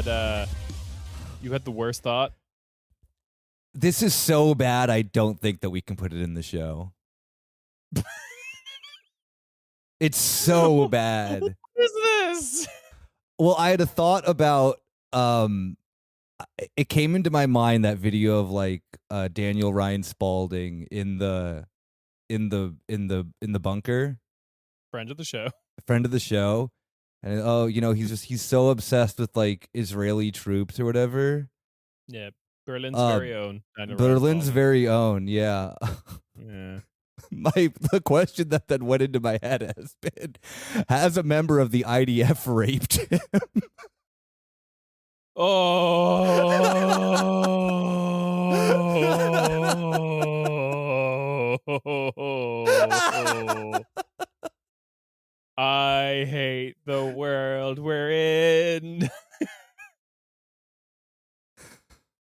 had the worst thought. This is so bad, I don't think that we can put it in the show. It's so bad. What is this? Well, I had a thought about it came into my mind, that video of like Daniel Ryan Spalding in the bunker. Friend of the show. And he's so obsessed with like Israeli troops or whatever. Yeah. Berlin's very own. Berlin's very own, yeah. Yeah. The question that then went into my head has been, has a member of the IDF raped him? I hate the world we're in.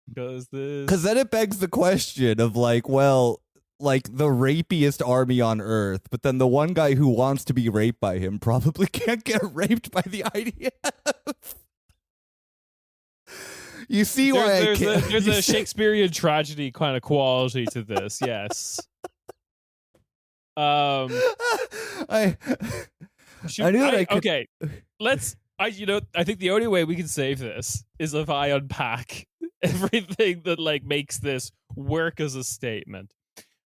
Because then it begs the question of like, well, like the rapiest army on earth, but then the one guy who wants to be raped by him probably can't get raped by the IDF. You see why there's a Shakespearean tragedy kind of quality to this, yes. Okay, I think the only way we can save this is if I unpack everything that like makes this work as a statement.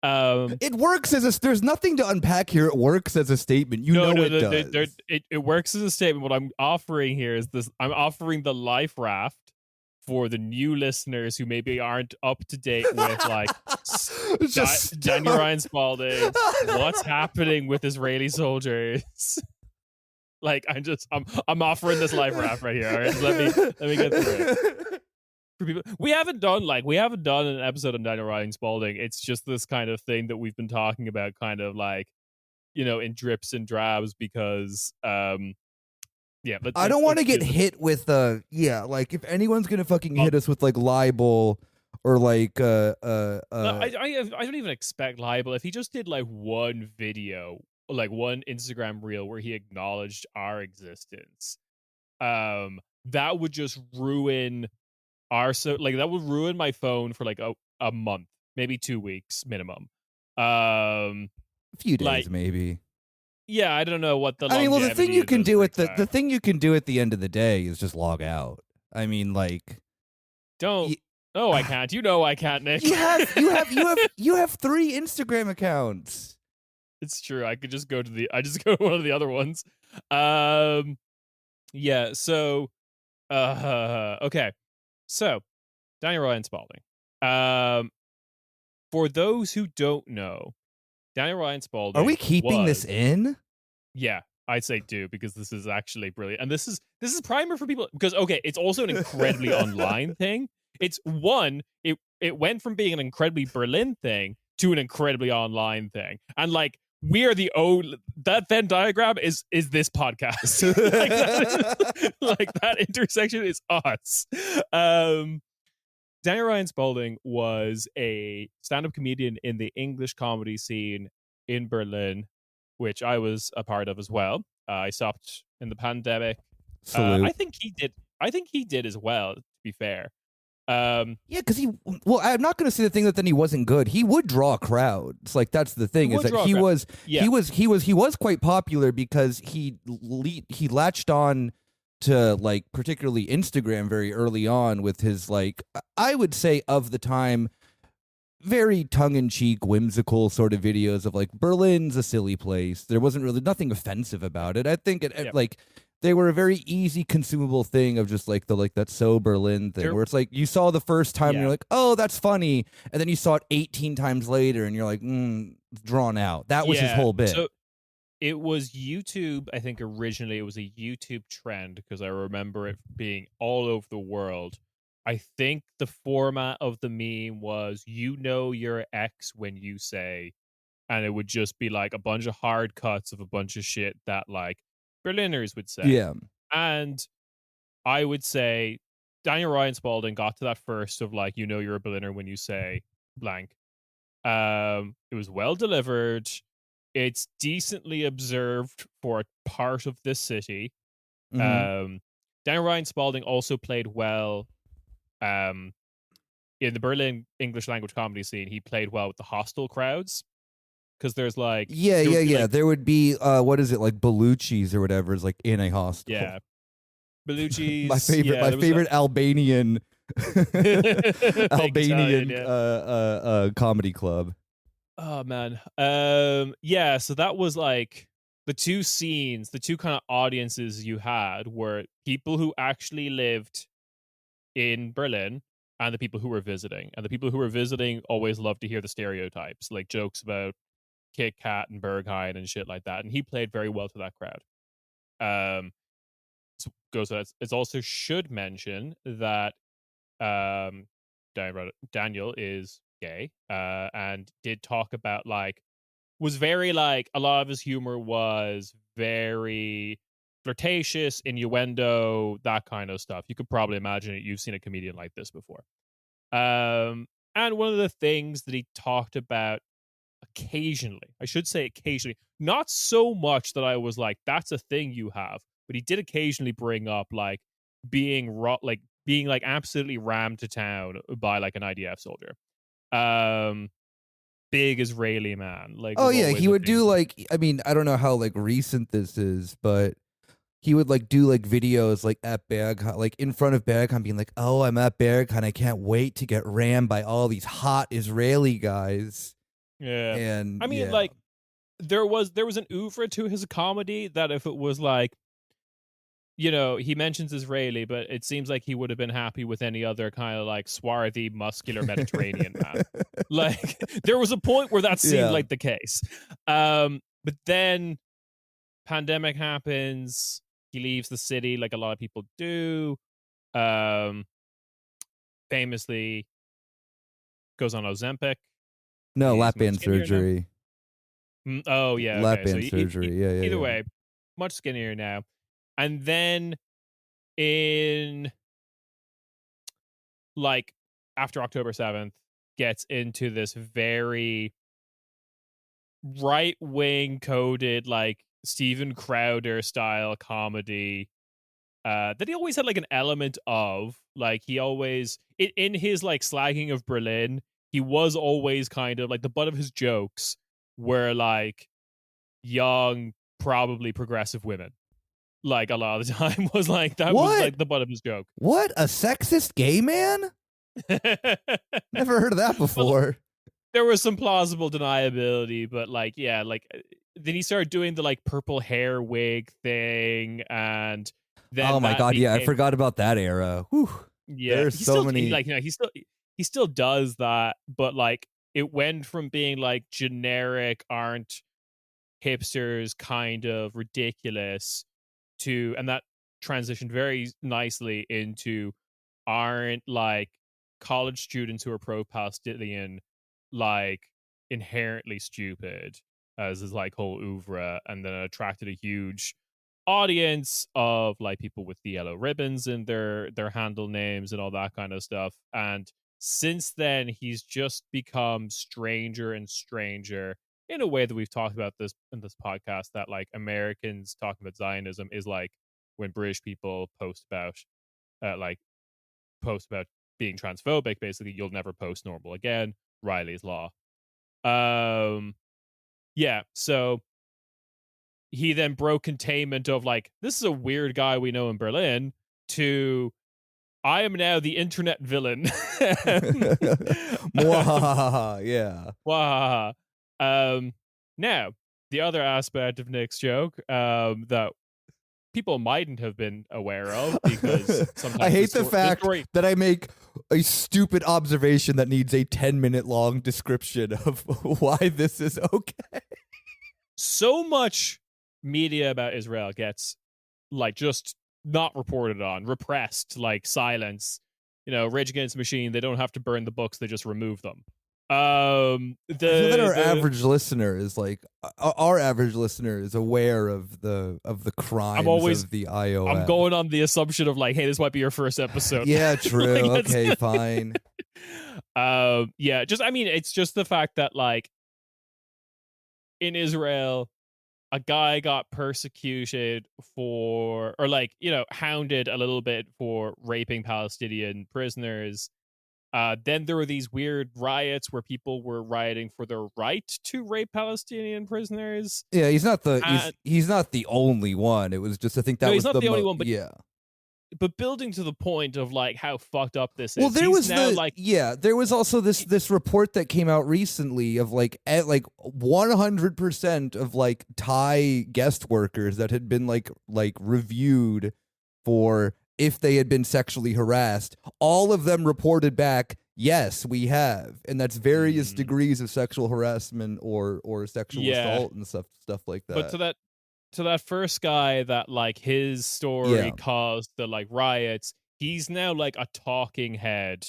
It works there's nothing to unpack here. It works as a statement. It does. It works as a statement. What I'm offering here is this. I'm offering the life raft for the new listeners who maybe aren't up to date with like Daniel Ryan Spalding, what's happening with Israeli soldiers. Like I'm offering this life raft right here. All right? Let me get through it. For people, we haven't done an episode on Daniel Ryan Spalding. It's just this kind of thing that we've been talking about, kind of like, in drips and drabs, because I don't want to get hit with like if anyone's gonna fucking hit us with like libel or like I don't even expect libel. If he just did like one video, like one Instagram reel where he acknowledged our existence, that would just ruin that would ruin my phone for like a month, maybe 2 weeks minimum. A few days, maybe. Yeah, I don't know what the. I mean, well, the thing you can do the thing you can do at the end of the day is just log out. I mean, like, don't. No, I can't. I can't, Nick. You have 3 Instagram accounts. It's true. I could just go to one of the other ones. Yeah. So, okay. So, Daniel Ryan Spalding. For those who don't know, Daniel Ryan Spalding. Are we keeping this in? Yeah, I'd say do, because this is actually brilliant. And this is primer for people, because it's also an incredibly online thing. It's it went from being an incredibly Berlin thing to an incredibly online thing. And like, we are that Venn diagram is this podcast. That intersection is us. Daniel Ryan Spalding was a stand-up comedian in the English comedy scene in Berlin, which I was a part of as well. I stopped in the pandemic. I think he did as well, to be fair. Because I'm not going to say the thing that then he wasn't good. He would draw crowds. Like, that's the thing, is that he was quite popular because he latched on to like particularly Instagram very early on with his, like, I would say of the time, very tongue-in-cheek, whimsical sort of videos of like, Berlin's a silly place. There wasn't really nothing offensive about it. I think like, they were a very easy consumable thing of just like that so Berlin thing, where it's like you saw the first time and you're like, oh, that's funny, and then you saw it 18 times later and you're like, drawn out. That was his whole bit. So it was YouTube. I think originally it was a YouTube trend, because I remember it being all over the world. I think the format of the meme was, your ex when you say, and it would just be like a bunch of hard cuts of a bunch of shit that like Berliners would say. Yeah. And I would say Daniel Ryan Spalding got to that first of like, you're a Berliner when you say blank. It was well delivered. It's decently observed for a part of this city. Mm-hmm. Daniel Ryan Spalding also played well in the Berlin English language comedy scene. He played well with the hostile crowds. Because there's like there would be what is it, like Bellucci's or whatever is like in a hostel. Yeah, Bellucci's my favorite Albanian comedy club. Oh man, so that was like the two scenes, the two kind of audiences you had were people who actually lived in Berlin and the people who were visiting. And the people who were visiting always loved to hear the stereotypes, like jokes about Kit Kat and Berghain and shit like that. And he played very well to that crowd. It also should mention that Daniel is gay and did talk about was very a lot of his humor was very flirtatious, innuendo, that kind of stuff. You could probably imagine it. You've seen a comedian like this before. And one of the things that he talked about occasionally, I should say occasionally, not so much that I was like, that's a thing you have, but he did occasionally bring up being absolutely rammed to town by an IDF soldier. Big Israeli man. He would do I don't know how recent this is, but he would do videos at Berghain, in front of Berghain, being like, "Oh, I'm at Berghain. I can't wait to get rammed by all these hot Israeli guys." Yeah, and there was an oeuvre to his comedy that if it was he mentions Israeli, but it seems like he would have been happy with any other kind of swarthy, muscular Mediterranean man. There was a point where that seemed like the case. But then pandemic happens. He leaves the city like a lot of people do. Famously goes on Ozempic. No, lap band surgery. Oh, yeah. Lap band surgery. Either way, much skinnier now. And then after October 7th, gets into this very right-wing coded, Steven Crowder style comedy that he always had an element of. He always, in his slagging of Berlin, he was always kind of the butt of his jokes were young, probably progressive women. A lot of the time was that was the butt of his joke. What? A sexist gay man? Never heard of that before. Well, there was some plausible deniability, but then he started doing the purple hair wig thing, and then oh my god, I forgot about that era. Whew. Yeah, there's so many. He still does that, but it went from being generic, aren't hipsters kind of ridiculous and that transitioned very nicely into aren't college students who are pro-Palestinian inherently stupid, as his whole oeuvre, and then it attracted a huge audience of people with the yellow ribbons in their handle names and all that kind of stuff. And since then he's just become stranger and stranger in a way that we've talked about this in this podcast, that Americans talking about Zionism is when British people post about being transphobic, basically, you'll never post normal again. Riley's Law. So he then broke containment of this is a weird guy we know in Berlin to I am now the internet villain. Yeah. Now, the other aspect of Nick's joke that people mightn't have been aware of, because sometimes I hate the fact that I make a stupid observation that needs a 10-minute long description of why this is okay. So much media about Israel gets just not reported on, repressed, silence. Rage Against the Machine, they don't have to burn the books, they just remove them. I feel that our average listener is our average listener is aware of the crimes of the IOM. I'm going on the assumption of hey, this might be your first episode. Yeah, true. Okay, fine. It's just the fact that in Israel a guy got persecuted for, or like, hounded a little bit for raping Palestinian prisoners. Then there were these weird riots where people were rioting for their right to rape Palestinian prisoners. Yeah, he's not the only one. It was just, I think that no, was he's not the only one, but yeah. But building to the point of like how fucked up this is. Well, there was also this report that came out recently of like 100% of like Thai guest workers that had been like reviewed for if they had been sexually harassed. All of them reported back, yes, we have, and that's various degrees of sexual harassment or sexual assault and stuff like that. But to that first guy that like his story caused the like riots, he's now like a talking head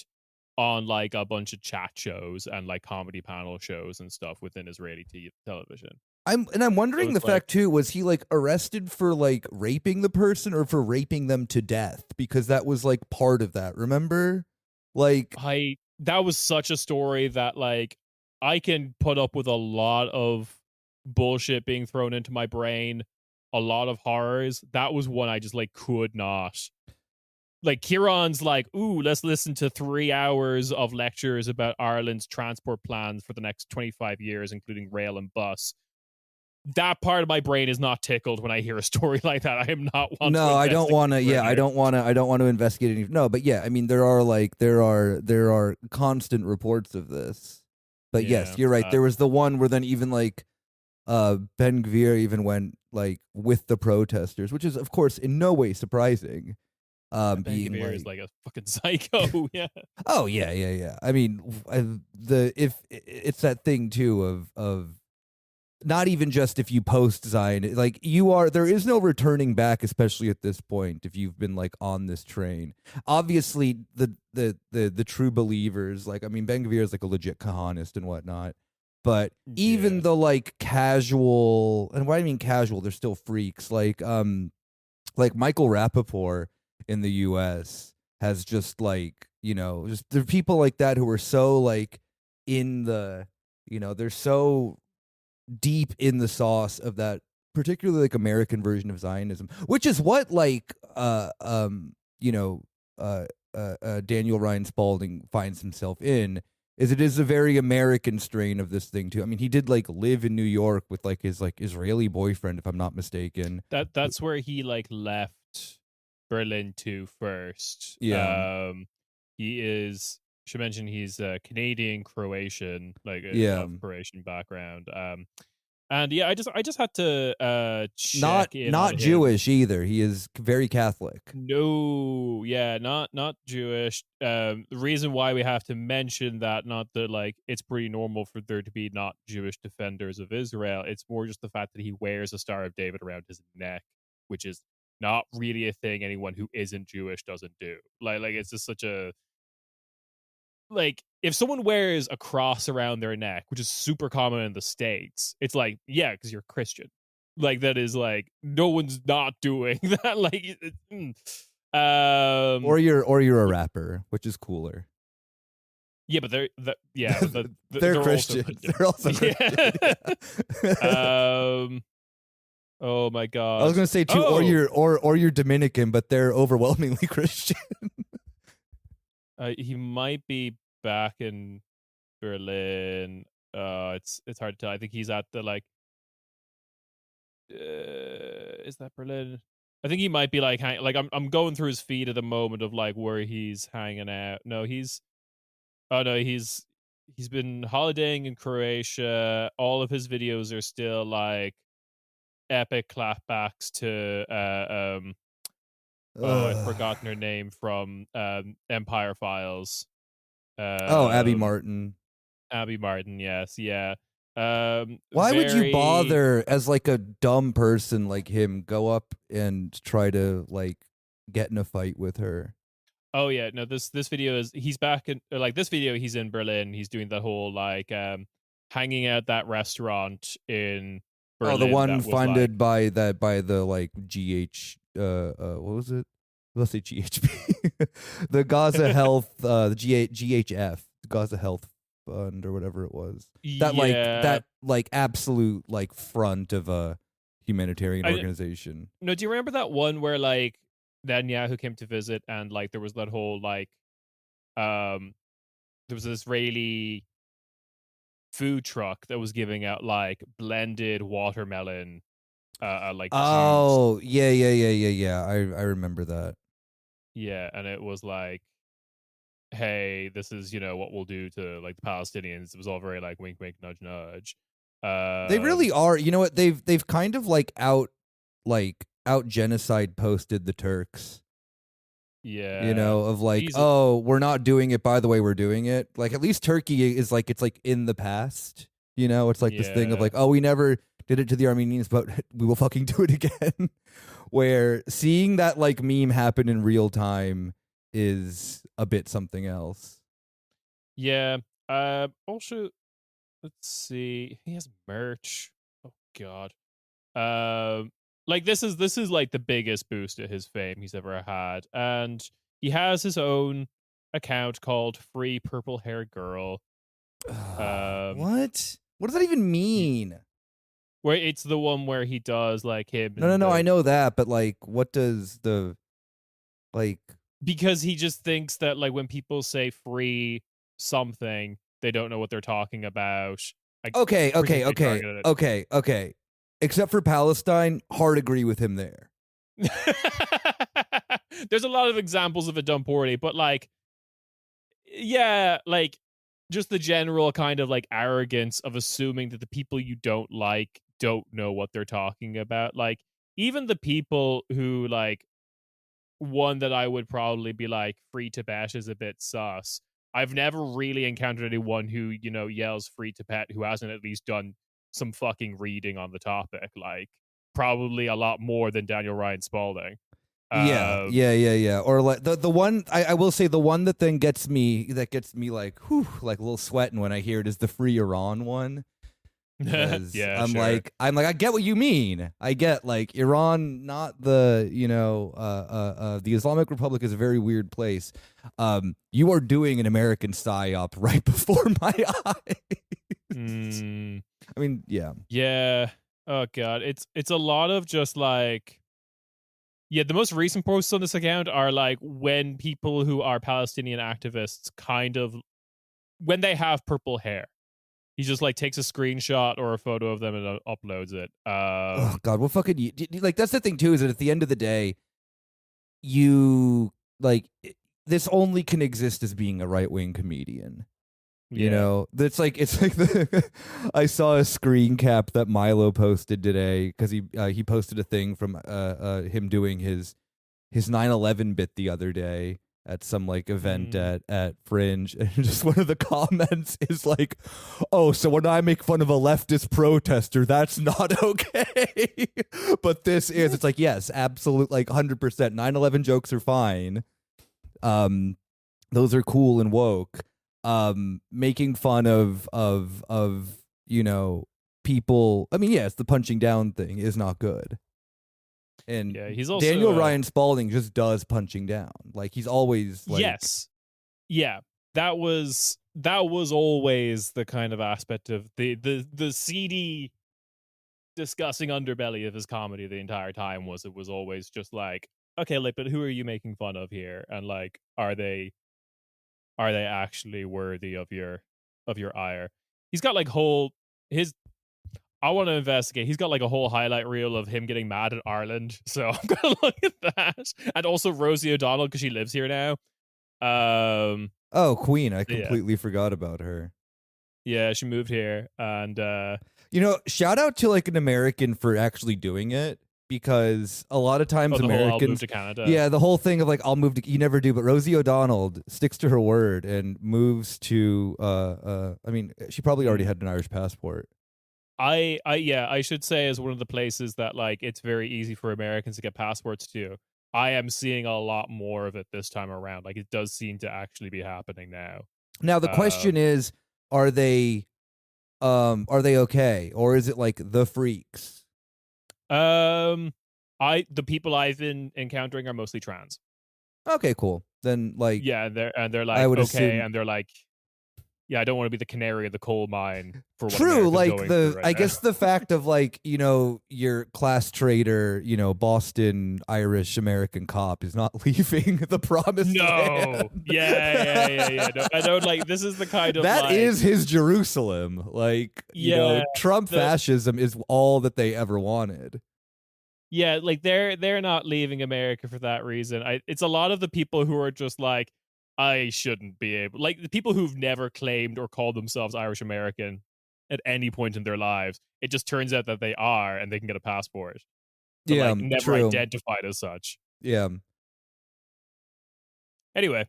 on like a bunch of chat shows and like comedy panel shows and stuff within Israeli television. I'm wondering the fact too, was he like arrested for like raping the person or for raping them to death? Because that was like part of that, remember? Like that was such a story that like I can put up with a lot of bullshit being thrown into my brain, a lot of horrors. That was one I just like could not. Like Ciarán's like, ooh, let's listen to 3 hours of lectures about Ireland's transport plans for the next 25 years, including rail and bus. That part of my brain is not tickled when I hear a story like that. I am not one. No, I don't want to. Yeah, I don't want to investigate any. No, but yeah, I mean, there are constant reports of this. But yes, you're right. There was the one where then even like Ben-Gvir even went like with the protesters, which is of course in no way surprising. Ben-Gvir is like a fucking psycho. Yeah. Oh yeah. I mean, if it's that thing too of not even just if you post Zion, like there is no returning back, especially at this point if you've been like on this train. Obviously, the true believers, like I mean, Ben-Gvir is like a legit Kahanist and whatnot. But even the like casual, and what I mean casual, they're still freaks. Like Michael Rappaport in the U.S. has just like, just there are people like that who are so like in the, they're so deep in the sauce of that particularly like American version of Zionism, which is what like Daniel Ryan Spalding finds himself in. It is a very American strain of this thing too. I mean, he did like live in New York with like his like Israeli boyfriend, if I'm not mistaken. That's where he like left Berlin to first. Yeah. Should mention he's Canadian Croatian, like Croatian background. And yeah, I just had to check not Jewish either. He is very Catholic. No, yeah, not Jewish. The reason why we have to mention that, not that like it's pretty normal for there to be not Jewish defenders of Israel. It's more just the fact that he wears a Star of David around his neck, which is not really a thing anyone who isn't Jewish doesn't do. Like it's just such a, like, if someone wears a cross around their neck, which is super common in the States, it's like, yeah, because you're Christian. Like, that is like, no one's not doing that. Like, or you're a rapper, which is cooler. Yeah, but they're Christian. They're also Christian. Oh my god. I was gonna say too, or you're Dominican, but they're overwhelmingly Christian. He might be back in Berlin. It's hard to tell. I think he's at the like. Is that Berlin? I think he might be like I'm going through his feed at the moment of like where he's hanging out. No, he's been holidaying in Croatia. All of his videos are still like epic clapbacks to I've forgotten her name from Empire Files. Abby Martin. Abby Martin, yes, yeah. Why would you bother as like a dumb person like him go up and try to like get in a fight with her? Oh yeah, no, this video is he's back in like this video he's in Berlin. He's doing that whole like hanging out that restaurant in Berlin. Oh, the one funded by the like GH what was it? Let's say GHP. The Gaza Health the GHF, Gaza Health Fund or whatever it was. That like absolute like front of a humanitarian organization. No, do you remember that one where like Netanyahu came to visit and like there was that whole like there was an Israeli food truck that was giving out like blended watermelon like juice. Yeah. I remember that. Yeah, and it was like, hey, this is, what we'll do to like the Palestinians. It was all very like wink wink nudge nudge. They really are. You know what? They've kind of like out genocide posted the Turks. Yeah. Of like, oh, we're not doing it, by the way, we're doing it. Like at least Turkey is like, it's like in the past. It's like this thing of like, oh, we never did it to the Armenians, but we will fucking do it again. Where seeing that like meme happen in real time is a bit something else. Yeah. Also, let's see. He has merch. Oh God. Like this is like the biggest boost to his fame he's ever had, and he has his own account called Free Purple Hair Girl. What? What does that even mean? Where it's the one where he does like him. No. I know that, but like, what does the like? Because he just thinks that like when people say free something, they don't know what they're talking about. Okay. Except for Palestine, hard agree with him there. There's a lot of examples of it done poorly, but like, yeah, like just the general kind of like arrogance of assuming that the people you don't like don't know what they're talking about. Like, even the people who like, one that I would probably be like, free Tibet is a bit sus. I've never really encountered anyone who, yells free Tibet who hasn't at least done some fucking reading on the topic. Like, probably a lot more than Daniel Ryan Spalding. Yeah. Or like the one I will say, the one that then gets me like, whew, like a little sweating when I hear it is the free Iran one. Yeah, I'm sure. like I get what you mean. I get like Iran, not the the Islamic Republic is a very weird place. You are doing an American psyop right before my eyes. I mean, yeah. Oh God, it's a lot of just like, yeah. The most recent posts on this account are like when people who are Palestinian activists kind of when they have purple hair. He just like takes a screenshot or a photo of them and uploads it. Oh God, what fucking you like? That's the thing too, is that at the end of the day, you like this only can exist as being a right wing comedian. It's like I saw a screen cap that Milo posted today because he posted a thing from him doing his 9/11 bit the other day at some like event at Fringe, and just one of the comments is like, oh, so when I make fun of a leftist protester, that's not okay. But this is, it's like, yes, absolute, like 100%. 9/11 jokes are fine. Those are cool and woke. Making fun of people, I mean, yes, the punching down thing is not good. And yeah, he's also Daniel Ryan Spalding just does punching down. Like he's always like, yes, yeah, that was always the kind of aspect of the seedy, disgusting underbelly of his comedy the entire time. It was always just like, okay, like, but who are you making fun of here? And like, are they actually worthy of your ire? He's got like I want to investigate. He's got like a whole highlight reel of him getting mad at Ireland. So I'm going to look at that. And also Rosie O'Donnell, because she lives here now. Oh, Queen. I completely forgot about her. Yeah, she moved here. And, shout out to like an American for actually doing it. Because a lot of times Americans, I'll move to Canada. Yeah, the whole thing of like, I'll move to, you never do, but Rosie O'Donnell sticks to her word and moves to, I mean, she probably already had an Irish passport. I should say, as one of the places that like it's very easy for Americans to get passports to, I am seeing a lot more of it this time around. Like it does seem to actually be happening now. Now the question is, are they okay, or is it like the freaks? The people I've been encountering are mostly trans. Okay, cool. Then like, yeah, they're like, okay, and they're like, yeah, I don't want to be the canary in the coal mine for what True, America's like going through right I now. guess the fact of like, your class traitor, Boston Irish American cop is not leaving the promised land. Yeah. No, I don't like. This is the kind of that like, is his Jerusalem. Like, Trump fascism is all that they ever wanted. Yeah, like they're not leaving America for that reason. It's a lot of the people who are just like, I shouldn't be able, like the people who've never claimed or called themselves Irish American at any point in their lives. It just turns out that they are, and they can get a passport. But like never identified as such. Yeah. Anyway,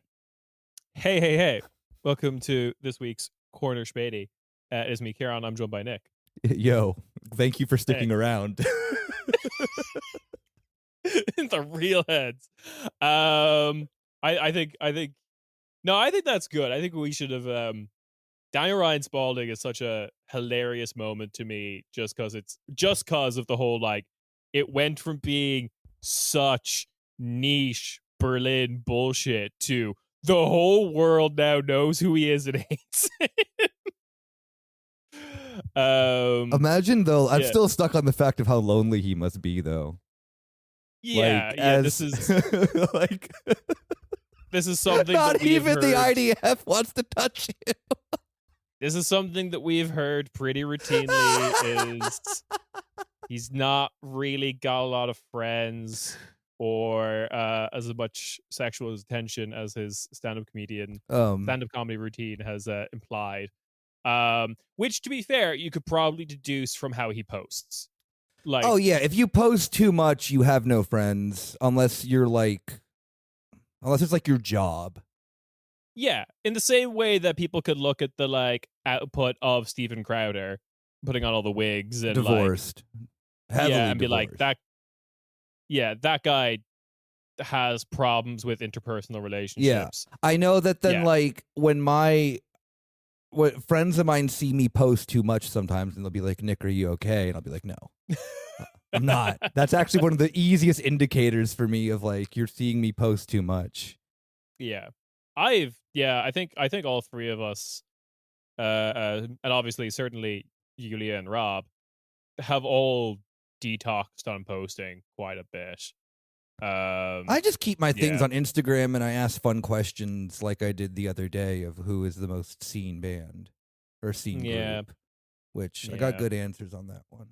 hey, welcome to this week's Corner Späti. It is me, Ciarán. I'm joined by Nick. Yo, thank you for sticking around. The real heads. I think that's good. I think we should have Daniel Ryan Spalding is such a hilarious moment to me just because of the whole, like, it went from being such niche Berlin bullshit to the whole world now knows who he is and hates him. Imagine though, I'm still stuck on the fact of how lonely he must be though. Yeah, this is like this is something not that even heard. The IDF wants to touch him. This is something that we've heard pretty routinely. Is he's not really got a lot of friends or as much sexual attention as his stand-up comedy routine has implied. Which, to be fair, you could probably deduce from how he posts. Like, oh yeah, if you post too much, you have no friends unless it's like your job. Yeah, in the same way that people could look at the like output of Steven Crowder putting on all the wigs and divorced, like, and be like that. Yeah, that guy has problems with interpersonal relationships. Yeah, I know that. Then, like when friends of mine see me post too much sometimes, and they'll be like, "Nick, are you okay?" And I'll be like, "No, I'm not." That's actually one of the easiest indicators for me of like you're seeing me post too much. Yeah. I think all three of us, and obviously certainly Yulia and Rob, have all detoxed on posting quite a bit. I just keep my things on Instagram and I ask fun questions like I did the other day of who is the most seen band or seen group, which I got good answers on that one.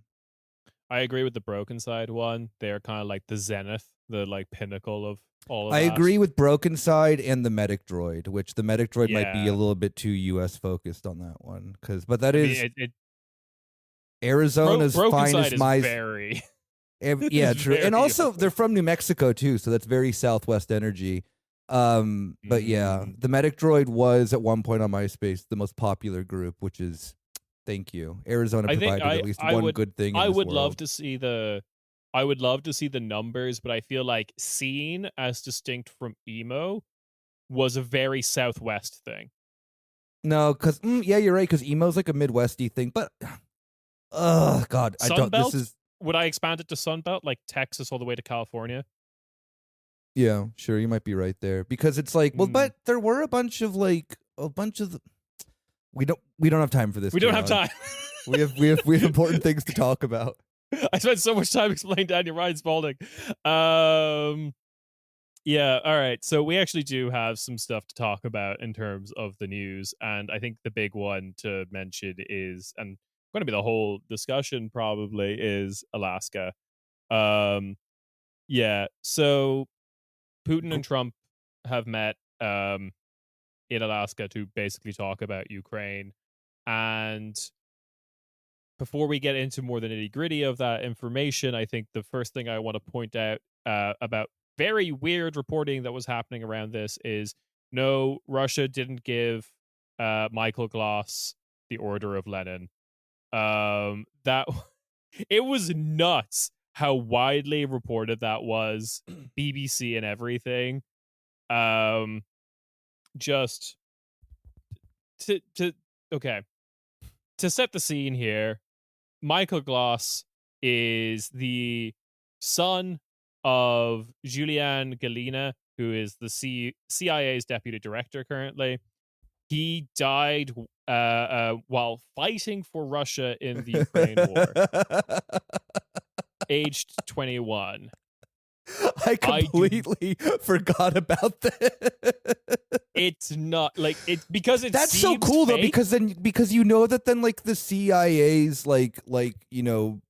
I agree with the Broken Side one. They're kind of like the zenith, the like pinnacle of all of that. I agree with Broken Side and the Medic Droid, which the Medic Droid might be a little bit too US focused on that one. Arizona's finest mice. Very yeah, true. And also they're from New Mexico too, so that's very Southwest energy. But yeah, the Medic Droid was at one point on MySpace the most popular group, which is thank you. Arizona provided at least one good thing. I would love to see the numbers, but I feel like scene as distinct from emo was a very Southwest thing. No, because you're right. Because emo's like a Midwesty thing, but God, Sunbelt? Would I expand it to Sunbelt, like Texas all the way to California? Yeah, sure, you might be right there because it's like, well, but there were a bunch of. We don't have time for this. We don't have time. we have important things to talk about. I spent so much time explaining Daniel Ryan Spalding. Yeah, all right. So we actually do have some stuff to talk about in terms of the news, and I think the big one to mention is, and going to be the whole discussion probably, is Alaska. So Putin and Trump have met in Alaska to basically talk about Ukraine. And before we get into more the nitty-gritty of that information, I think the first thing I want to point out about very weird reporting that was happening around this is, no, Russia didn't give Michael Gloss the Order of Lenin. That it was nuts how widely reported that was, BBC and everything. Just to set the scene here, Michael Gloss is the son of Julian Galina, who is the CIA's deputy director currently. He died while fighting for Russia in the Ukraine war, aged 21. I completely forgot about that. It's not like it because it that's seems so cool fake. though, because you know that then like the CIA's like you know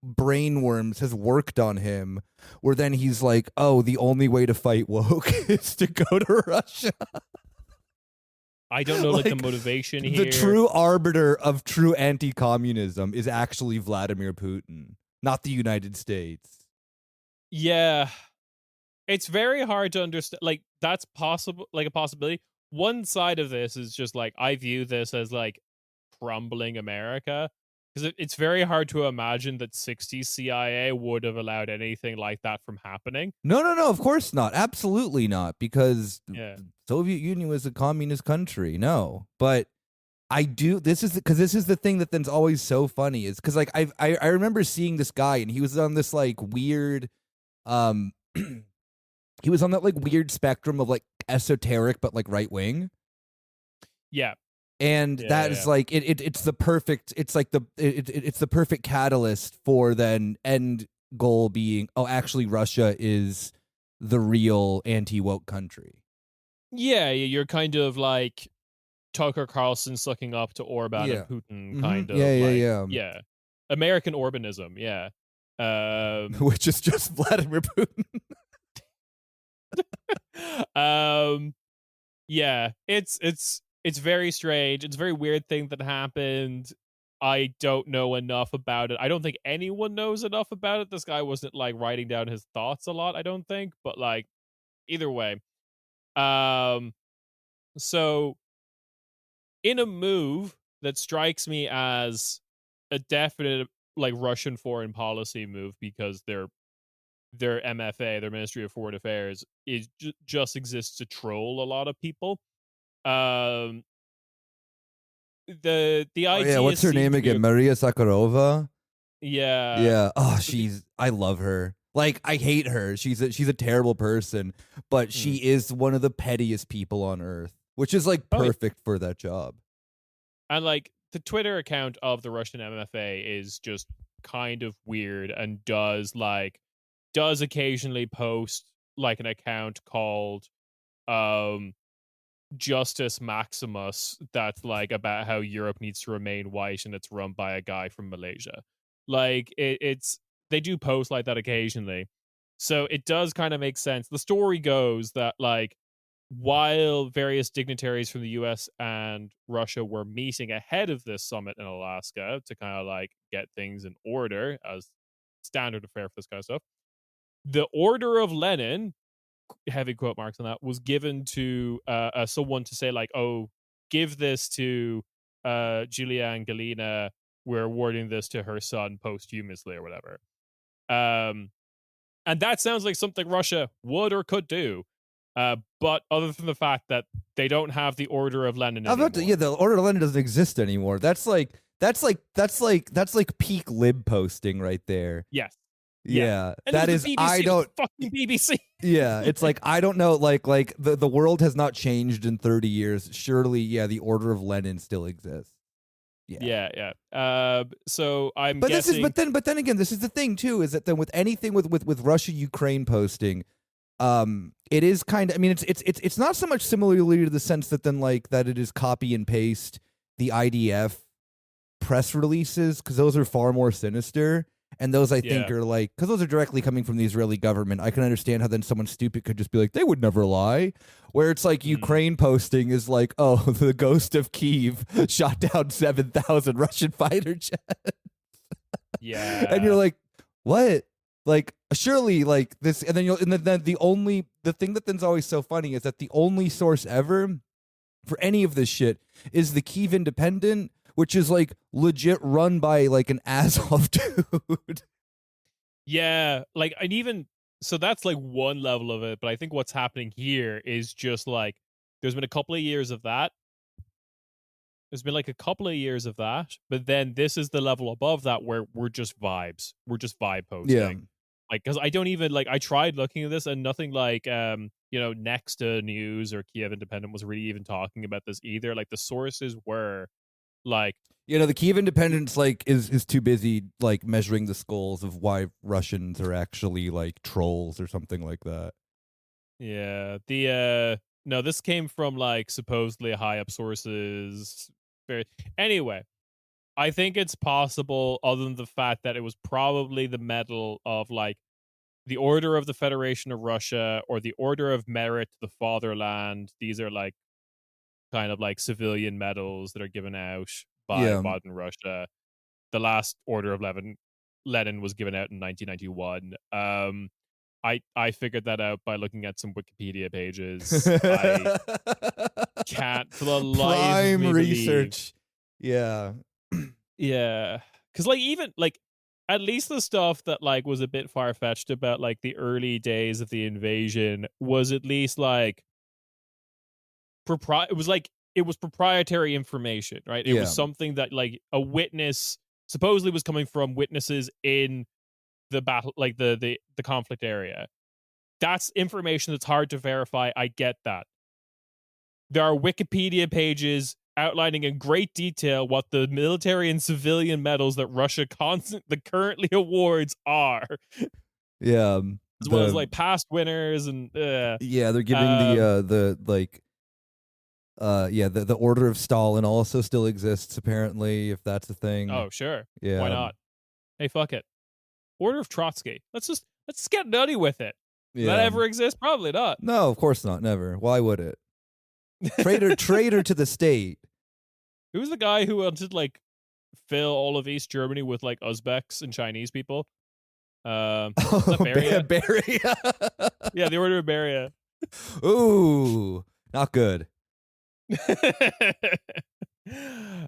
brainworms has worked on him, where then he's like, oh, the only way to fight woke is to go to Russia. I don't know like the motivation here. The true arbiter of true anti-communism is actually Vladimir Putin, not the United States. Yeah. It's very hard to understand. Like, that's possible, like a possibility. One side of this is just like, I view this as like crumbling America, because it's very hard to imagine that 60s CIA would have allowed anything like that from happening. No, of course not. Absolutely not, because yeah. Soviet Union was a communist country. No, but I do. This is the thing that then's always so funny is because like I remember seeing this guy and he was on this like weird, he was on that like weird spectrum of like esoteric but like right wing. Yeah. And that is like it's the perfect, it's like it's the perfect catalyst for then end goal being, oh, actually Russia is the real anti-woke country. Yeah, you're kind of like Tucker Carlson sucking up to Orban and Putin, kind of. Yeah. American Orbanism, yeah. Which is just Vladimir Putin. Yeah, it's very strange. It's a very weird thing that happened. I don't know enough about it. I don't think anyone knows enough about it. This guy wasn't like writing down his thoughts a lot, I don't think, but like either way. So in a move that strikes me as a definite like Russian foreign policy move, because their MFA, their Ministry of Foreign Affairs, is just exists to troll a lot of people. The idea. What's her name again? Maria Sakharova. Yeah. Oh, I love her. Like, I hate her. She's a terrible person, but she is one of the pettiest people on earth, which is like perfect for that job. And like the Twitter account of the Russian MFA is just kind of weird and does occasionally post like an account called Justice Maximus that's like about how Europe needs to remain white, and it's run by a guy from Malaysia. Like it's they do post like that occasionally. So it does kind of make sense. The story goes that like while various dignitaries from the US and Russia were meeting ahead of this summit in Alaska to kind of like get things in order as standard affair for this kind of stuff, the Order of Lenin, heavy quote marks on that, was given to someone to say like, oh, give this to Julianne Galina. We're awarding this to her son posthumously or whatever. And that sounds like something Russia would or could do. But other than the fact that they don't have the Order of Lenin anymore. The Order of Lenin doesn't exist anymore. That's like peak lib posting right there. Yes. Yeah, and that is. BBC, I don't fucking BBC. Yeah, it's like I don't know. Like the world has not changed in 30 years. Surely, yeah, the Order of Lenin still exists. Yeah. So I'm. But guessing... but then again, this is the thing too. Is that then with anything with Russia Ukraine posting, it is kind of. I mean, it's not so much similarly to the sense that then like that it is copy and paste the IDF press releases, because those are far more sinister. And those I think are like, because those are directly coming from the Israeli government. I can understand how then someone stupid could just be like, they would never lie. Where it's like Ukraine posting is like, oh, the ghost of Kyiv shot down 7,000 Russian fighter jets. Yeah. And you're like, what? Like, surely like this. And then the thing that then's always so funny is that the only source ever for any of this shit is the Kyiv Independent, which is like legit run by like an Azov dude. Yeah, like, and even so that's like one level of it, but I think what's happening here is just like there's been a couple of years of that. There's been like a couple of years of that, but then this is the level above that where we're just vibes. We're just vibe posting. Yeah. Like, because I don't even like, I tried looking at this and nothing like Next to News or Kiev Independent was really even talking about this either. Like the sources were Like, the Kiev Independence like is too busy like measuring the skulls of why Russians are actually like trolls or something like that. Yeah. No, this came from like supposedly high up sources. Anyway, I think it's possible, other than the fact that it was probably the medal of like the Order of the Federation of Russia or the Order of Merit to the Fatherland. These are like kind of like civilian medals that are given out by Yeah. modern Russia. The last Order of Lenin was given out in 1991. I figured that out by looking at some Wikipedia pages. I can't for the life of me research. believe. Yeah. Cause like even like at least the stuff that like was a bit far fetched about like the early days of the invasion was at least like it was proprietary information, right? It was something that like a witness supposedly was coming from witnesses in the battle, like the conflict area. That's information that's hard to verify. I get that. There are Wikipedia pages outlining in great detail what the military and civilian medals that Russia currently awards are. Yeah. As well as like past winners and they're giving the Order of Stalin also still exists apparently, if that's a thing. Oh sure. Yeah. Why not? Hey, fuck it. Order of Trotsky. Let's get nutty with it. Does that ever exist? Probably not. No, of course not. Never. Why would it? Traitor to the state. Who's the guy who wanted like fill all of East Germany with like Uzbeks and Chinese people? Beria. Yeah, the Order of Beria. Ooh, not good.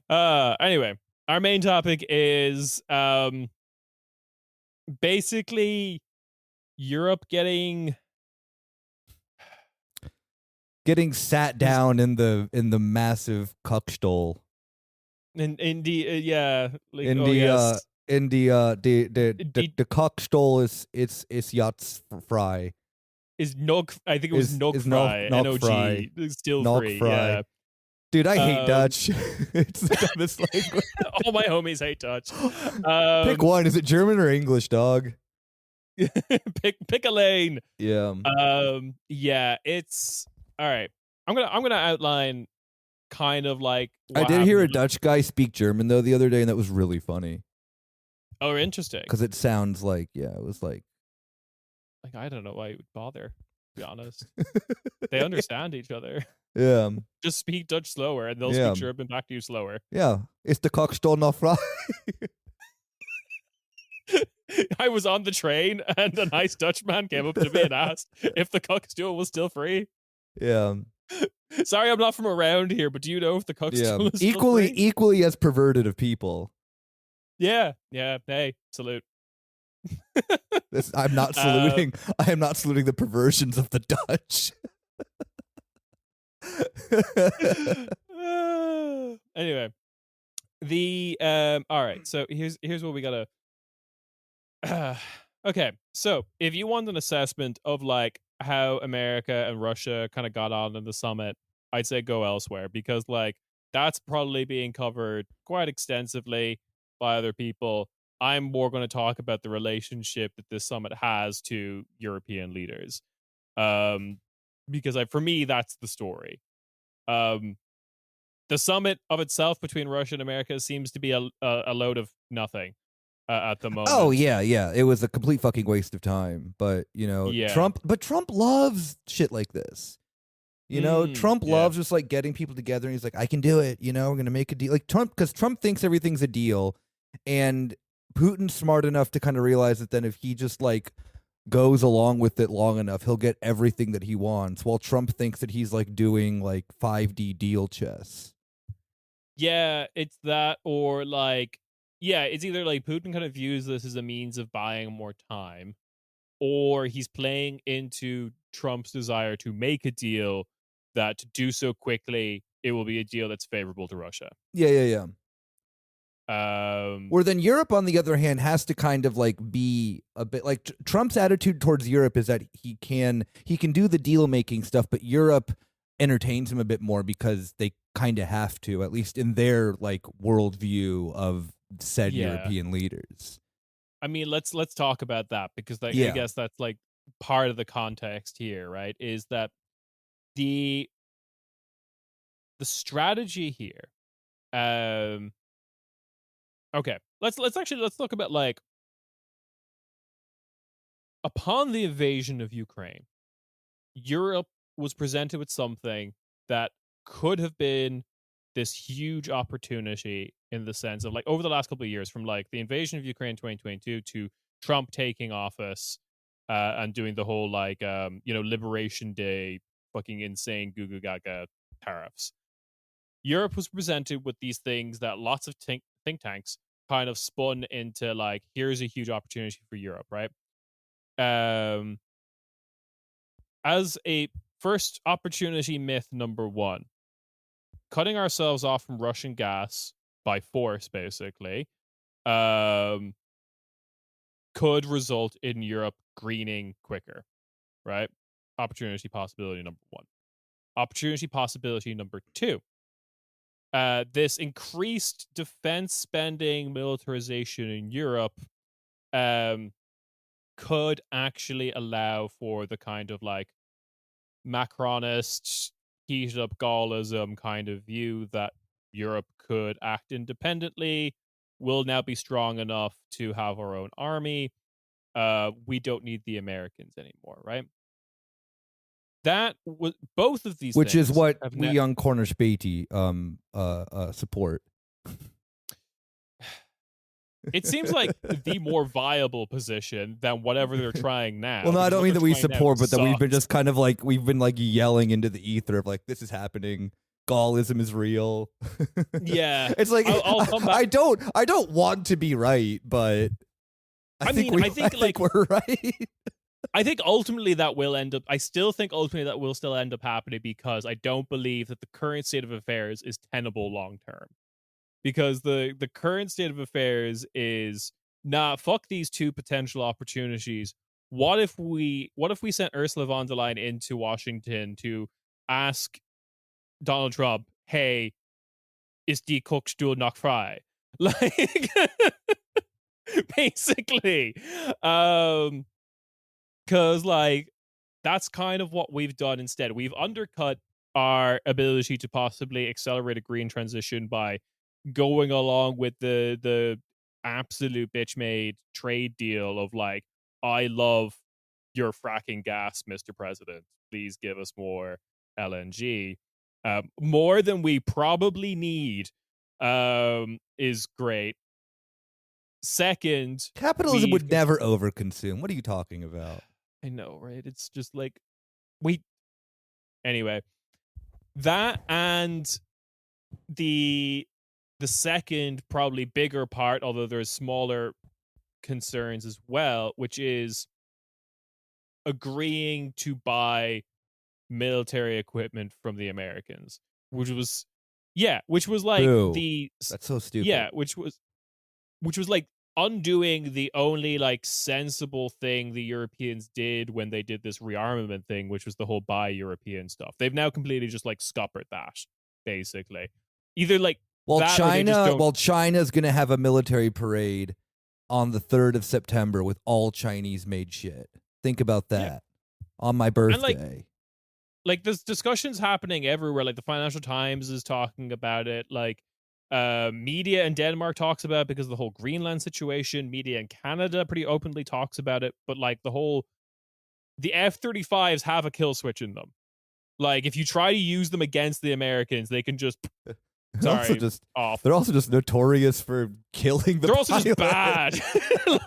Anyway, our main topic is basically Europe getting sat down in the massive Cuckstoel. In the like, the Cuckstoel is yachts fry. Is nog? I think it was nog fry. Nog still free. Fry. Yeah. Dude, I hate Dutch. It's the dumbest language. All my homies hate Dutch. Pick one. Is it German or English, dog? pick a lane. Yeah. Yeah. It's all right. I'm gonna outline kind of like. I did hear a Dutch guy speak German though the other day, and that was really funny. Oh, interesting. Because it sounds like it was like I don't know why you would bother. To be honest, they understand each other. Yeah. Just speak Dutch slower, and they'll speak German back to you slower. Yeah. Is the Cuckstoel not frei? I was on the train, and a nice Dutchman came up to me and asked if the Cuckstoel was still free. Yeah. Sorry, I'm not from around here, but do you know if the Cuckstoel is still free? Equally as perverted of people. Yeah. Hey, salute. I'm not saluting. I am not saluting the perversions of the Dutch. Anyway, all right. So here's what we gotta. Okay, so if you want an assessment of like how America and Russia kind of got on in the summit, I'd say go elsewhere, because like that's probably being covered quite extensively by other people. I'm more going to talk about the relationship that this summit has to European leaders, because for me that's the story. The summit of itself between Russia and America seems to be a load of nothing at the moment. Oh yeah, it was a complete fucking waste of time. But Trump loves shit like this. Trump loves just like getting people together, and he's like, I can do it. We're gonna make a deal. Like because Trump thinks everything's a deal, and Putin's smart enough to kind of realize that then if he just like goes along with it long enough, he'll get everything that he wants, while Trump thinks that he's like doing like 5D deal chess. Yeah, it's that, or like, it's either like Putin kind of views this as a means of buying more time, or he's playing into Trump's desire to make a deal that to do so quickly, it will be a deal that's favorable to Russia. Yeah. Or then Europe, on the other hand, has to kind of like be a bit like Trump's attitude towards Europe is that he can do the deal making stuff, but Europe entertains him a bit more because kind of have to, at least in their like worldview of said European leaders. I mean, let's talk about that, because like, I guess that's like part of the context here, right? Is that the strategy here. Okay, let's talk about like, upon the invasion of Ukraine, Europe was presented with something that could have been this huge opportunity, in the sense of like, over the last couple of years, from like the invasion of Ukraine 2022 to Trump taking office and doing the whole like Liberation Day fucking insane goo goo gaga tariffs. Europe was presented with these things that lots of think tanks kind of spun into like, here's a huge opportunity for Europe, right? As a first opportunity myth number one, cutting ourselves off from Russian gas by force, basically, could result in Europe greening quicker, right? Opportunity possibility number one. Opportunity possibility number two. This increased defense spending, militarization in Europe could actually allow for the kind of like Macronist, heated up Gaullism kind of view that Europe could act independently, will now be strong enough to have our own army. We don't need the Americans anymore, right? That was both of these which things, is what we on Corner Späti support. It seems like the more viable position than whatever they're trying now. Well, no, I don't mean that we support, but that we've been just kind of like, we've been like yelling into the ether of like, this is happening. Gaullism is real. Yeah. It's like, I don't want to be right, but I think we're right. I think ultimately that will end up, I still think ultimately that will still end up happening, because I don't believe that the current state of affairs is tenable long term. Because the current state of affairs is, fuck these two potential opportunities. What if we sent Ursula von der Leyen into Washington to ask Donald Trump, hey, is die Cuckstoel noch frei? Like, basically. Because like, that's kind of what we've done instead. We've undercut our ability to possibly accelerate a green transition by going along with the absolute bitch made trade deal of like, I love your fracking gas, Mr. President. Please give us more LNG. More than we probably need is great. Second, capitalism would never overconsume. What are you talking about? I know, right? It's just like, anyway, that, and the second probably bigger part, although there's smaller concerns as well, which is agreeing to buy military equipment from the Americans, which was like, that's so stupid. Yeah, which was like undoing the only like sensible thing the Europeans did when they did this rearmament thing, which was the whole buy European stuff. They've now completely just like scuppered that, basically. Either like, China's going to have a military parade on the 3rd of September with all Chinese made shit. Think about that. On my birthday. And like there's discussions happening everywhere. Like the Financial Times is talking about it. Like media in Denmark talks about it because of the whole Greenland situation. Media in Canada pretty openly talks about it. But like the F-35s have a kill switch in them. Like if you try to use them against the Americans, they can just off. They're also just notorious for killing the pilot. They're also just bad,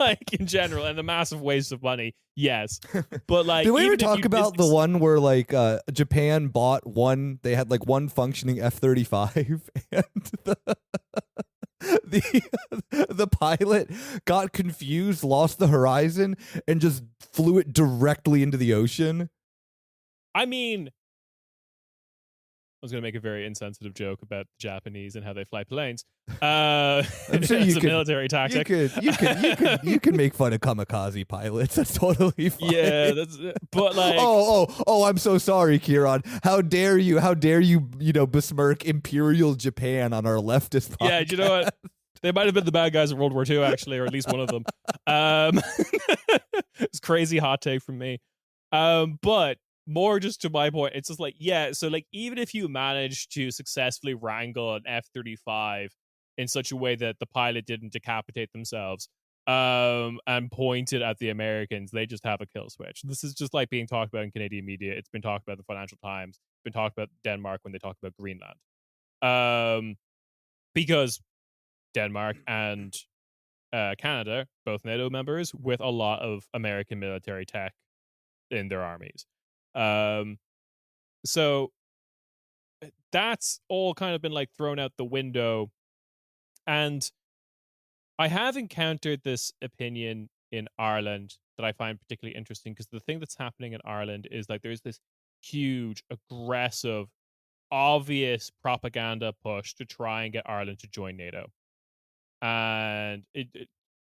like in general, and a massive waste of money. Yes, but like, did we ever talk about the one where like Japan bought one? They had like one functioning F-35, and the pilot got confused, lost the horizon, and just flew it directly into the ocean. I mean, was going to make a very insensitive joke about the Japanese and how they fly planes. I'm sure it's a military tactic. You could make fun of kamikaze pilots. That's totally fine. Yeah, but like, oh, I'm so sorry, Ciarán. How dare you besmirk Imperial Japan on our leftist podcast? Yeah, you know what? They might have been the bad guys in World War II, actually, or at least one of them. It's crazy hot take from me. But more just to my point, it's just like, yeah, so like even if you manage to successfully wrangle an F-35 in such a way that the pilot didn't decapitate themselves and pointed at the Americans, they just have a kill switch. This is just like being talked about in Canadian media. It's been talked about in the Financial Times. It's been talked about Denmark when they talk about Greenland. Because Denmark and Canada, both NATO members, with a lot of American military tech in their armies. So that's all kind of been like thrown out the window. And I have encountered this opinion in Ireland that I find particularly interesting, because the thing that's happening in Ireland is like there's this huge, aggressive, obvious propaganda push to try and get Ireland to join NATO. And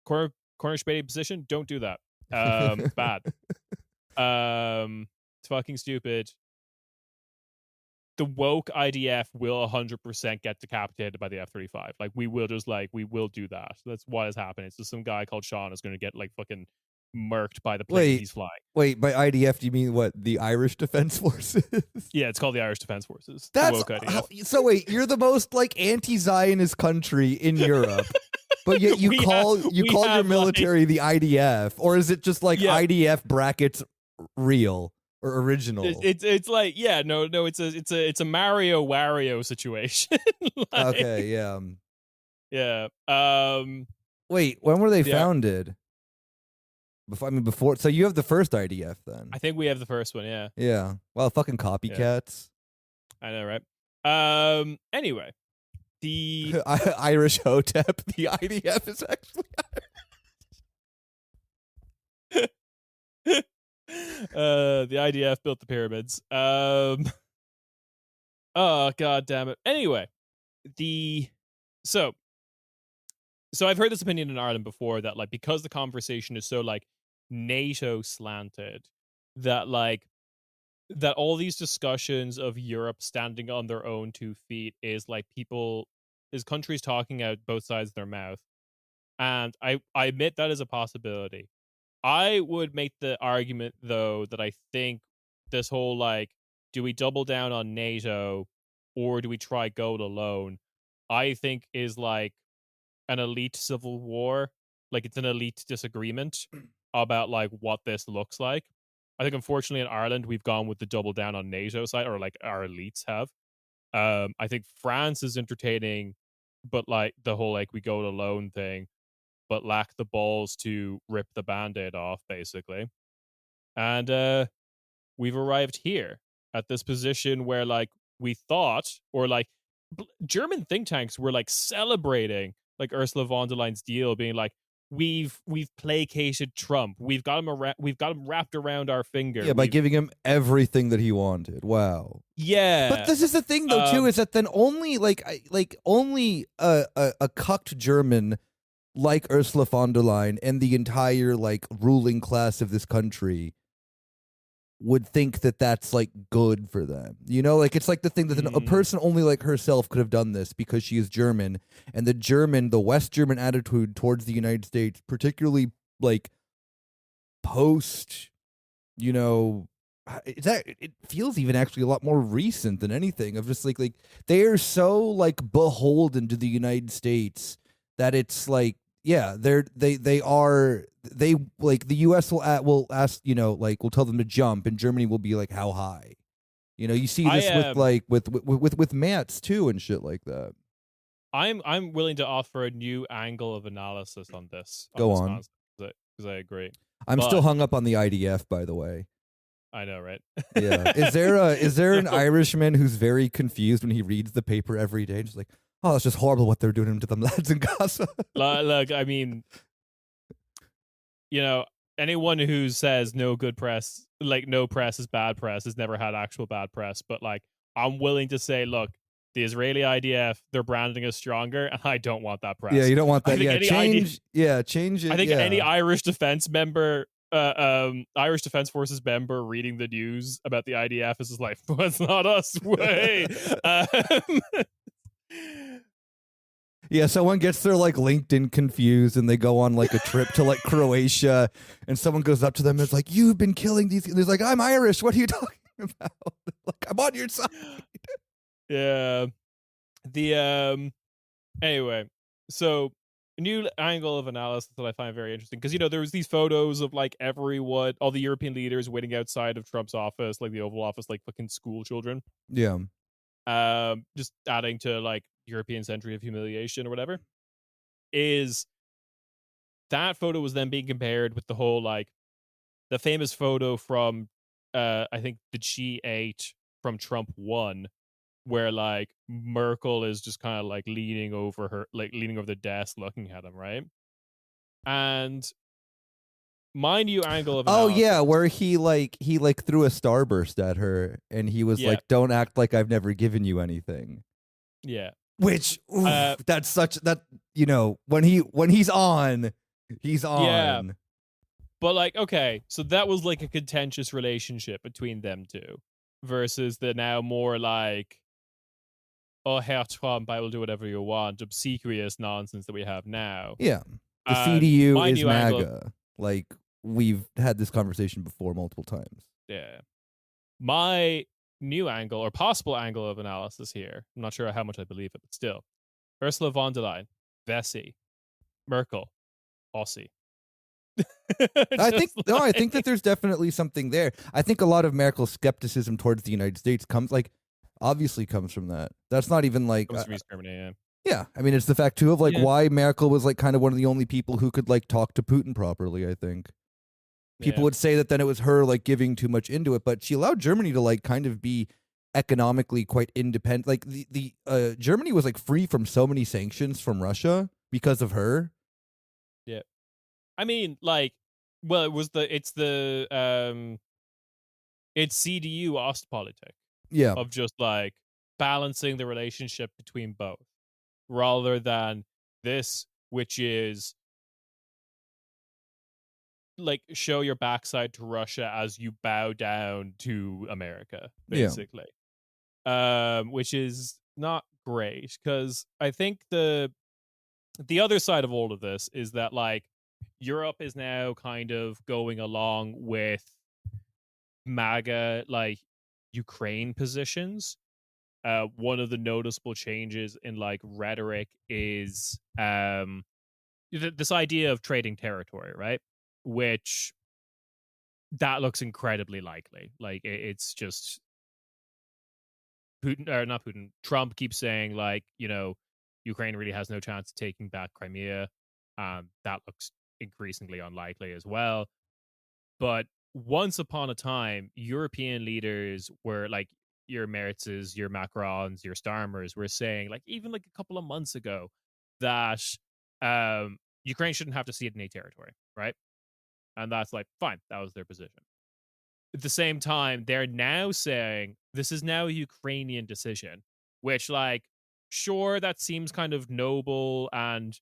corner Späti position, don't do that. It's bad. It's fucking stupid. The woke IDF will 100% get decapitated by the F-35. Like, we will do that. That's what has happened. It's just some guy called Sean is going to get like fucking murked by the plane he's flying. Wait, by IDF do you mean what? The Irish Defense Forces? Yeah, it's called the Irish Defense Forces. That's the woke IDF. So wait, you're the most like anti-Zionist country in Europe. But yet you call your military the IDF, or is it just like IDF brackets real or original? It's like, yeah, no, it's a Mario Wario situation. Like, okay, yeah. Yeah. Wait, when were they founded? Before. So you have the first IDF then? I think we have the first one. Yeah. Yeah. Well, fucking copycats. Yeah. I know, right? Anyway. The Irish Hotep, the IDF is actually Irish. The IDF built the pyramids. Oh, god damn it. Anyway, so I've heard this opinion in Ireland before that, like, because the conversation is so like NATO slanted, that all these discussions of Europe standing on their own 2 feet is like countries talking out both sides of their mouth. And I admit that is a possibility. I would make the argument, though, that I think this whole, like, do we double down on NATO or do we try go it alone, I think is like an elite civil war. Like, it's an elite disagreement about like what this looks like. I think, unfortunately, in Ireland, we've gone with the double down on NATO side, or like our elites have. I think France is entertaining, but like the whole like we go it alone thing, but lack the balls to rip the Band-Aid off, basically. And we've arrived here at this position where like we thought, or like German think tanks were like celebrating like Ursula von der Leyen's deal, being like, we've placated Trump. We've got him wrapped around our finger. Yeah, by giving him everything that he wanted. Wow. Yeah. But this is the thing, though, too, is that then only only a cucked German like Ursula von der Leyen and the entire like ruling class of this country would think that that's like good for them. You know, like it's like the thing that a person only like herself could have done this because she is German, and the West German attitude towards the United States, particularly like post, you know, it feels even actually a lot more recent than anything, of just like they are so like beholden to the United States that it's like, yeah, they like the U.S. will ask, you know, like we'll tell them to jump, and Germany will be like, how high? You know, you see this with like with Mats too and shit like that. I'm willing to offer a new angle of analysis on this. Go on, because I agree. I'm still hung up on the IDF, by the way. I know, right? Yeah. Is there an Irishman who's very confused when he reads the paper every day, just like, oh, it's just horrible what they're doing to them lads in Gaza? Look, I mean, you know, anyone who says no good press, like no press is bad press, has never had actual bad press. But like, I'm willing to say, look, the Israeli IDF, they're branding us stronger, and I don't want that press. Yeah, you don't want that. Yeah, change it. I think any Irish defense member, Irish Defense Forces member reading the news about the IDF is just like, well, it's not us. Way. Yeah, someone gets their like LinkedIn confused and they go on like a trip to like Croatia and someone goes up to them and is like, you've been killing these. And they're like, I'm Irish. What are you talking about? Like, I'm on your side. Yeah. Anyway, so a new angle of analysis that I find very interesting because, there was these photos of like everyone, all the European leaders waiting outside of Trump's office, like the Oval Office, like fucking school children. Yeah. Just adding to like European century of humiliation or whatever. Is that photo was then being compared with the whole like the famous photo from I think the G8 from Trump 1, where like Merkel is just kind of like leaning over the desk looking at him, right? And my new angle of analysis, yeah, where he threw a starburst at her and he was like, don't act like I've never given you anything. Yeah. Which that's such that when he's on. Yeah. But like, okay, so that was like a contentious relationship between them two versus the now more like, oh, Herr Trump, I will do whatever you want, obsequious nonsense that we have now. Yeah. The CDU is MAGA. Like, we've had this conversation before multiple times. Yeah. My new angle or possible angle of analysis here, I'm not sure how much I believe it, but still. Ursula von der Leyen, Vessi, Merkel, Aussie. I think that there's definitely something there. I think a lot of Merkel's skepticism towards the United States comes from that. That's not even like comes from East Germany, yeah. Yeah, I mean, it's the fact too of like why Merkel was like kind of one of the only people who could like talk to Putin properly. I think people would say that then it was her like giving too much into it, but she allowed Germany to like kind of be economically quite independent. Like the Germany was like free from so many sanctions from Russia because of her. Yeah, I mean, like, well, it's CDU Ostpolitik. Yeah, of just like balancing the relationship between both, rather than this, which is like show your backside to Russia as you bow down to America, basically. Which is not great because I think the other side of all of this is that like Europe is now kind of going along with MAGA like Ukraine positions. One of the noticeable changes in like rhetoric is this idea of trading territory, right? Which that looks incredibly likely. Like it's just Putin or not Putin. Trump keeps saying like, Ukraine really has no chance of taking back Crimea. That looks increasingly unlikely as well. But once upon a time, European leaders were like your Merzes, your Macrons, your Starmers were saying, like, even like a couple of months ago, that Ukraine shouldn't have to cede any territory, right? And that's like, fine, that was their position. At the same time, they're now saying this is now a Ukrainian decision, which, like, sure, that seems kind of noble and,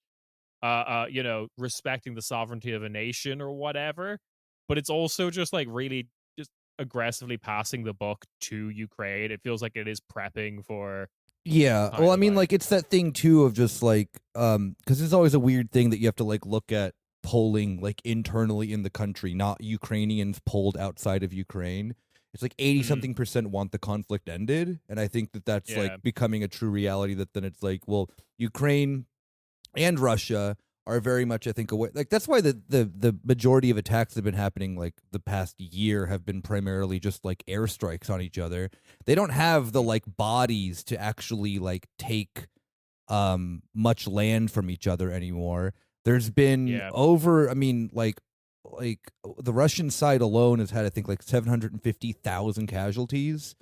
respecting the sovereignty of a nation or whatever. But it's also just like really just aggressively passing the buck to Ukraine. It feels like it is prepping for. Yeah. Well, I mean, like it's that thing too of just like, because it's always a weird thing that you have to like look at polling like internally in the country, not Ukrainians polled outside of Ukraine. It's like 80-something% want the conflict ended. And I think that that's like becoming a true reality that then it's like, well, Ukraine and Russia are very much, I think, away. Like that's why the majority of attacks that have been happening like the past year have been primarily just like airstrikes on each other. They don't have the like bodies to actually like take much land from each other anymore. There's been over, I mean, like the Russian side alone has had, I think, like 750,000 casualties.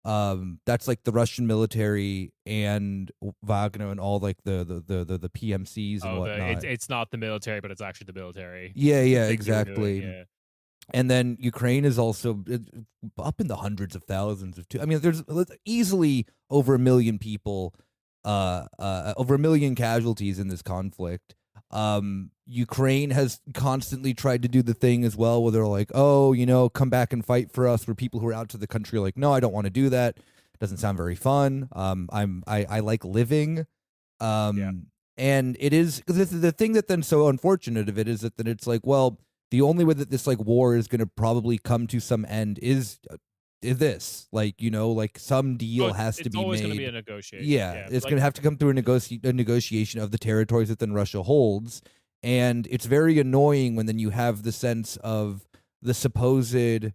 That's like the Russian military and Wagner and all like the PMCs and whatnot. It's not the military, but it's actually the military. Yeah, exactly. And then Ukraine is also up in the hundreds of thousands of. I mean, there's easily over a million people, over a million casualties in this conflict. Ukraine has constantly tried to do the thing as well, where they're like, "Oh, come back and fight for us." Where people who are out to the country are like, "No, I don't want to do that. Doesn't sound very fun. I like living." Yeah. And it is the thing that then so unfortunate of it is that it's like, well, the only way that this like war is going to probably come to some end is this, like like some deal has to be made. It's always going to be a negotiation. Yeah, it's going to have to come through a negotiation of the territories that then Russia holds, and it's very annoying when then you have the sense of the supposed,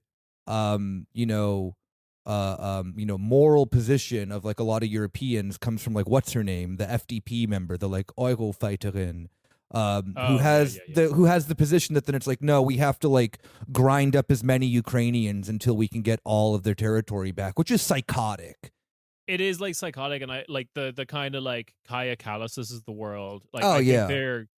moral position of like a lot of Europeans comes from like what's her name, the FDP member, the like Eurofighterin, who has the position that then it's like, no, we have to like grind up as many Ukrainians until we can get all of their territory back, which is psychotic. It is like psychotic, and I like the kind of like Kaya Kallases is the world. Like, I think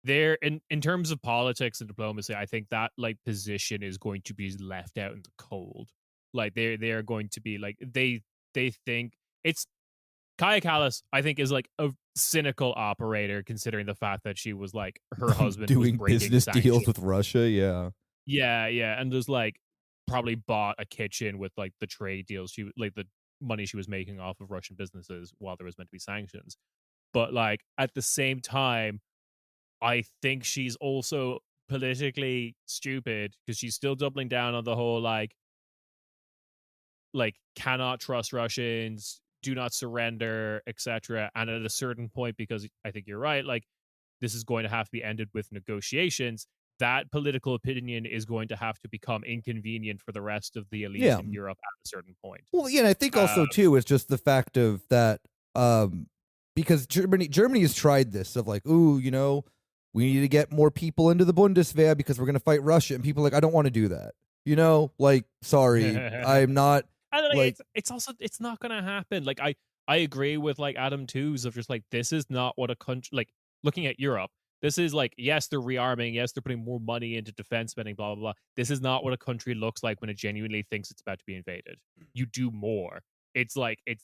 they're in terms of politics and diplomacy, I think that like position is going to be left out in the cold. Like they are going to be like they think it's Kaya Kallas, I think, is like a cynical operator considering the fact that she was like her husband doing was business sanctions. deals with Russia, yeah, and just like probably bought a kitchen with like the trade deals she like the money she was making off of Russian businesses while there was meant to be sanctions. But like at the same time, I think she's also politically stupid because she's still doubling down on the whole like cannot trust Russians, do not surrender, etc. And at a certain point, because I think you're right, like this is going to have to be ended with negotiations, that political opinion is going to have to become inconvenient for the rest of the elites in Europe at a certain point. Well, yeah, and I think also too is just the fact of that, because Germany has tried this of like, ooh, we need to get more people into the Bundeswehr because we're going to fight Russia, and people are like, I don't want to do that. Like, sorry, I'm not. And like, it's not gonna happen. Like I agree with like Adam Tooze of just like this is not what a country like looking at Europe. This is like, yes, they're rearming, yes, they're putting more money into defense spending, blah blah blah. This is not what a country looks like when it genuinely thinks it's about to be invaded. You do more. It's like it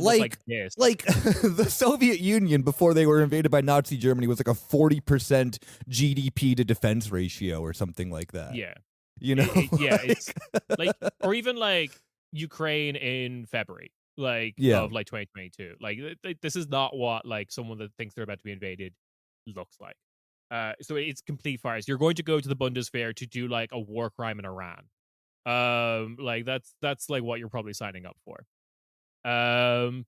like this. Like the Soviet Union before they were invaded by Nazi Germany was like a 40% GDP to defense ratio or something like that. Yeah. It's like or even like Ukraine in February, of like 2022. Like this is not what like someone that thinks they're about to be invaded looks like. So it's complete farce. You're going to go to the Bundeswehr to do like a war crime in Iran. Like that's like what you're probably signing up for. That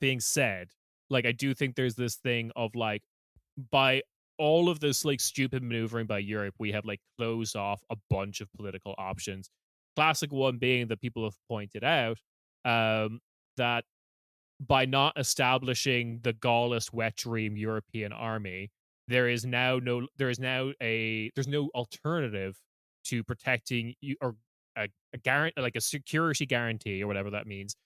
being said, like I do think there's this thing of like by all of this like stupid maneuvering by Europe, we have like closed off a bunch of political options. Classic one being that people have pointed out that by not establishing the Gaullist wet dream European army, there's no alternative to protecting you or a guarantee, like a security guarantee or whatever that means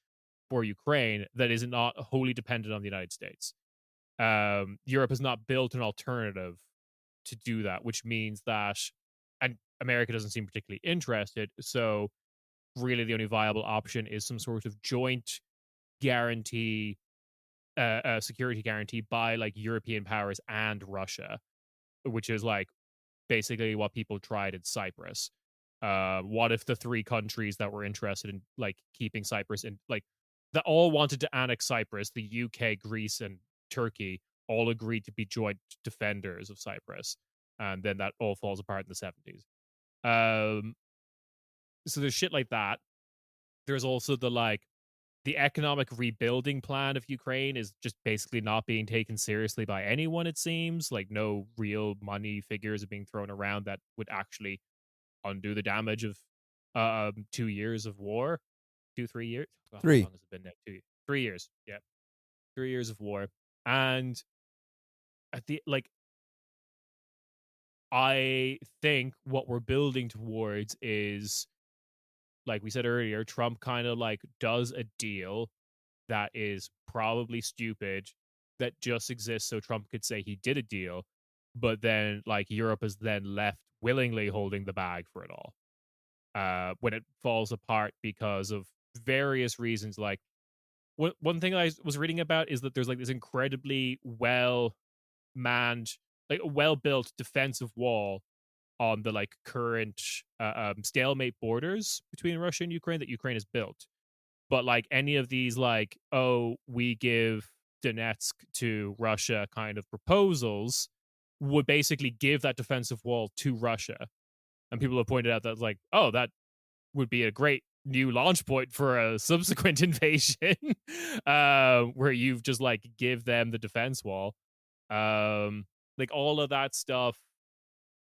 for Ukraine that is not wholly dependent on the United States. Europe has not built an alternative to do that, which means that, and America doesn't seem particularly interested. So really the only viable option is some sort of joint guarantee, security guarantee by like European powers and Russia, which is like basically what people tried in Cyprus. What if the three countries that were interested in like keeping Cyprus in like that all wanted to annex Cyprus, the UK, Greece, and Turkey, all agreed to be joint defenders of Cyprus, and then that all falls apart in the 70s. So there's shit like that. There's also the economic rebuilding plan of Ukraine is just basically not being taken seriously by anyone, it seems. Like no real money figures are being thrown around that would actually undo the damage of 2 years of war. 3 years? Oh, 3. How long has it been now? 3 years. Yeah. 3 years of war. And at the I think what we're building towards is, like we said earlier, Trump kind of like does a deal that is probably stupid that just exists so Trump could say he did a deal, but then like Europe is then left willingly holding the bag for it all. When it falls apart because of various reasons. Like one thing I was reading about is that there's like this incredibly well manned, like a well built defensive wall on the like current stalemate borders between Russia and Ukraine that Ukraine has built. But like any of these like, oh, we give Donetsk to Russia kind of proposals would basically give that defensive wall to Russia. And people have pointed out that like, oh, that would be a great new launch point for a subsequent invasion, where you've just like give them the defense wall. Like all of that stuff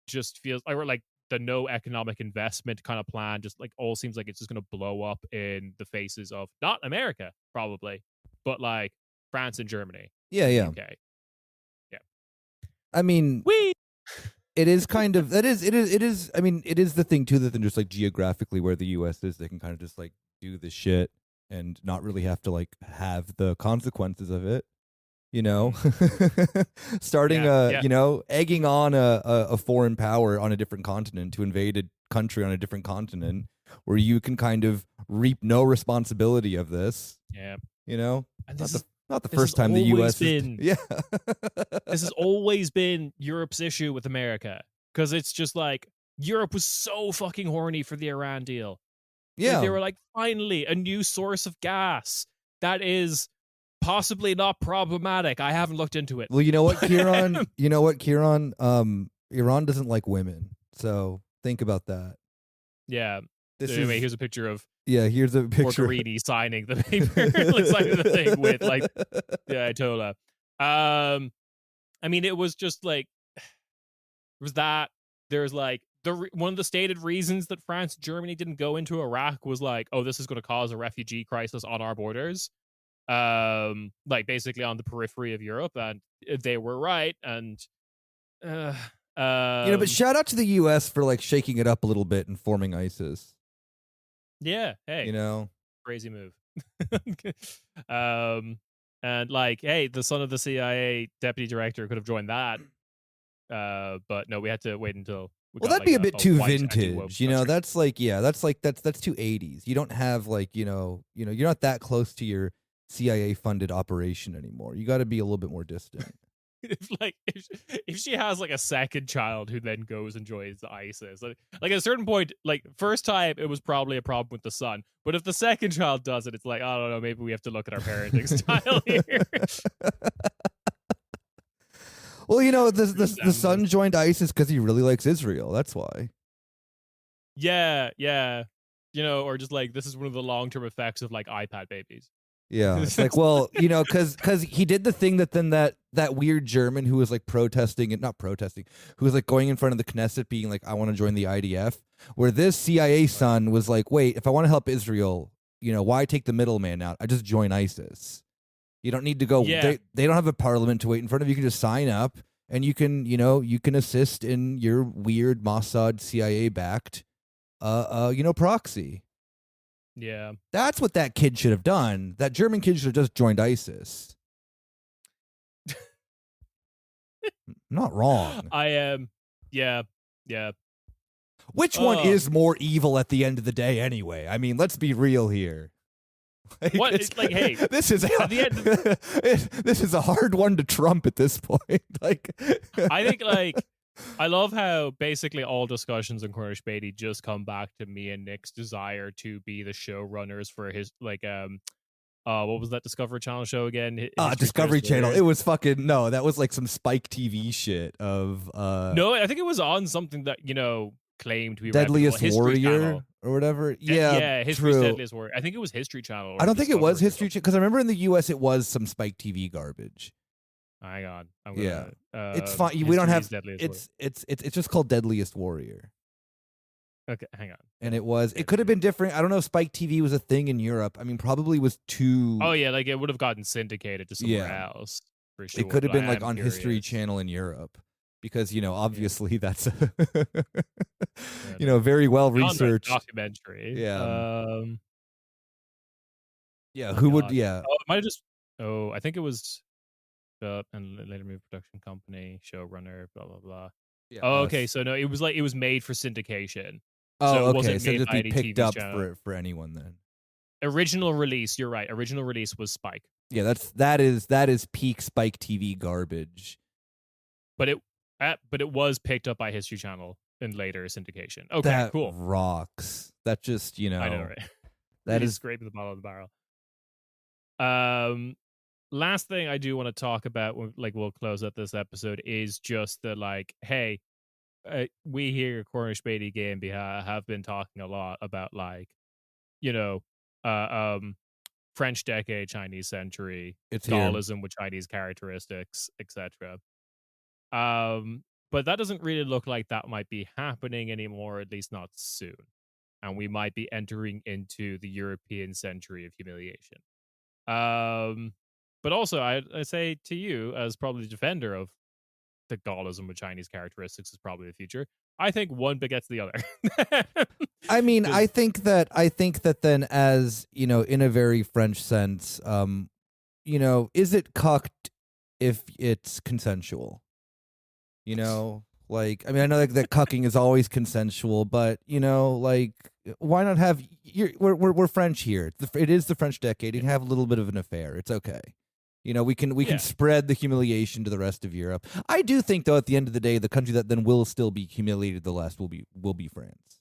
just feels like the no economic investment kind of plan just like all seems like it's just going to blow up in the faces of not America probably, but like France and Germany. Yeah. UK. Yeah. I mean, it is kind of it is. I mean, it is the thing too that then just like geographically where the U.S. is, they can kind of just like do this shit and not really have to like have the consequences of it. You know, starting you know, egging on a foreign power on a different continent to invade a country on a different continent where you can kind of reap no responsibility of this. Yeah. You know, and not the first time the U.S. This has always been Europe's issue with America, because it's just like Europe was so fucking horny for the Iran deal. Yeah. Like, they were like, finally, a new source of gas that is possibly not problematic. I haven't looked into it. Well, you know what, Ciarán? Iran doesn't like women, so think about that. Yeah. Anyway, here's a picture of here's a picture Mogherini signing the paper, signing the thing with like the Ayatollah. I mean, it was just like was that there's like one of the stated reasons that France and Germany didn't go into Iraq was like, oh, this is going to cause a refugee crisis on our borders, like basically on the periphery of Europe, and they were right. And but shout out to the U.S. for like shaking it up a little bit and forming ISIS. Yeah, hey, crazy move. And like, hey, the son of the CIA deputy director could have joined that, but no, we had to wait until. That'd be a bit too vintage, you know. That's like, that's too 80s. You don't have like, you're not that close to your CIA funded operation anymore. You got to be a little bit more distant. if she has like a second child who then goes and joins the ISIS, like at a certain point, like first time it was probably a problem with the son, but if the second child does it, it's like, I don't know, maybe we have to look at our parenting style here. Well, the son joined ISIS because he really likes Israel. That's why. Yeah, or just like this is one of the long-term effects of like iPad babies. Yeah, it's like, well, because he did the thing that weird German who was like who was like going in front of the Knesset being like, I want to join the IDF, where this CIA son was like, wait, if I want to help Israel, why take the middleman out? I just join ISIS. You don't need to go. Yeah. They don't have a parliament to wait in front of. You can just sign up and you can assist in your weird Mossad CIA backed, proxy. Yeah. That's what that kid should have done. That German kid should have just joined ISIS. Not wrong. I am. Yeah. Which one is more evil at the end of the day anyway? I mean, let's be real here. Hey, this is at the end. This is a hard one to trump at this point. I think I love how basically all discussions on Corner Späti just come back to me and Nick's desire to be the showrunners for his what was that Discovery Channel show again? Discovery Channel. It was that was like some Spike TV shit of No, I think it was on something that claimed to be Deadliest Warrior or whatever. Yeah, History's Deadliest Warrior. I think it was History Channel. I don't think it was History Channel because I remember in the US it was some Spike TV garbage. Hang on, I'm gonna, it's fine. We don't have. It's just called Deadliest Warrior. Okay, hang on. And it could have been different. I don't know if Spike TV was a thing in Europe. I mean, probably was too. Oh yeah, like it would have gotten syndicated to somewhere else for sure. It could have been like on History Channel in Europe. Because obviously that's a very well researched documentary. Yeah. Who would? Yeah. Oh, it might have just. Oh, I think it was. And later moved production company, showrunner, blah blah blah. Yeah. Oh, okay, so no, it was made for syndication. Oh, so it okay. wasn't So made just by be any picked TV up channel. for anyone then. Original release, you're right. Original release was Spike. Yeah, that is peak Spike TV garbage. But it was picked up by History Channel in later syndication. Okay, that cool. Rocks. That just, I know, right? That really is scraping the bottom of the barrel. Last thing I do want to talk about, like we'll close out this episode, is just that, like, hey, we here at Corner Späti Game have been talking a lot about, like, you know, French decade, Chinese century, it's Gaullism with Chinese characteristics, etc. But that doesn't really look like that might be happening anymore, at least not soon. And we might be entering into the European century of humiliation. But also, I say to you, as probably the defender of the Gaullism with Chinese characteristics is probably the future, I think one begets the other. I mean, I think that then, as you know, in a very French sense, is it cucked if it's consensual? Like, I mean, I know that cucking is always consensual, but like, why not have? We're French here. It is the French decade. You can have a little bit of an affair. It's okay. We can spread the humiliation to the rest of Europe. I do think, though, at the end of the day, the country that then will still be humiliated the less will be France.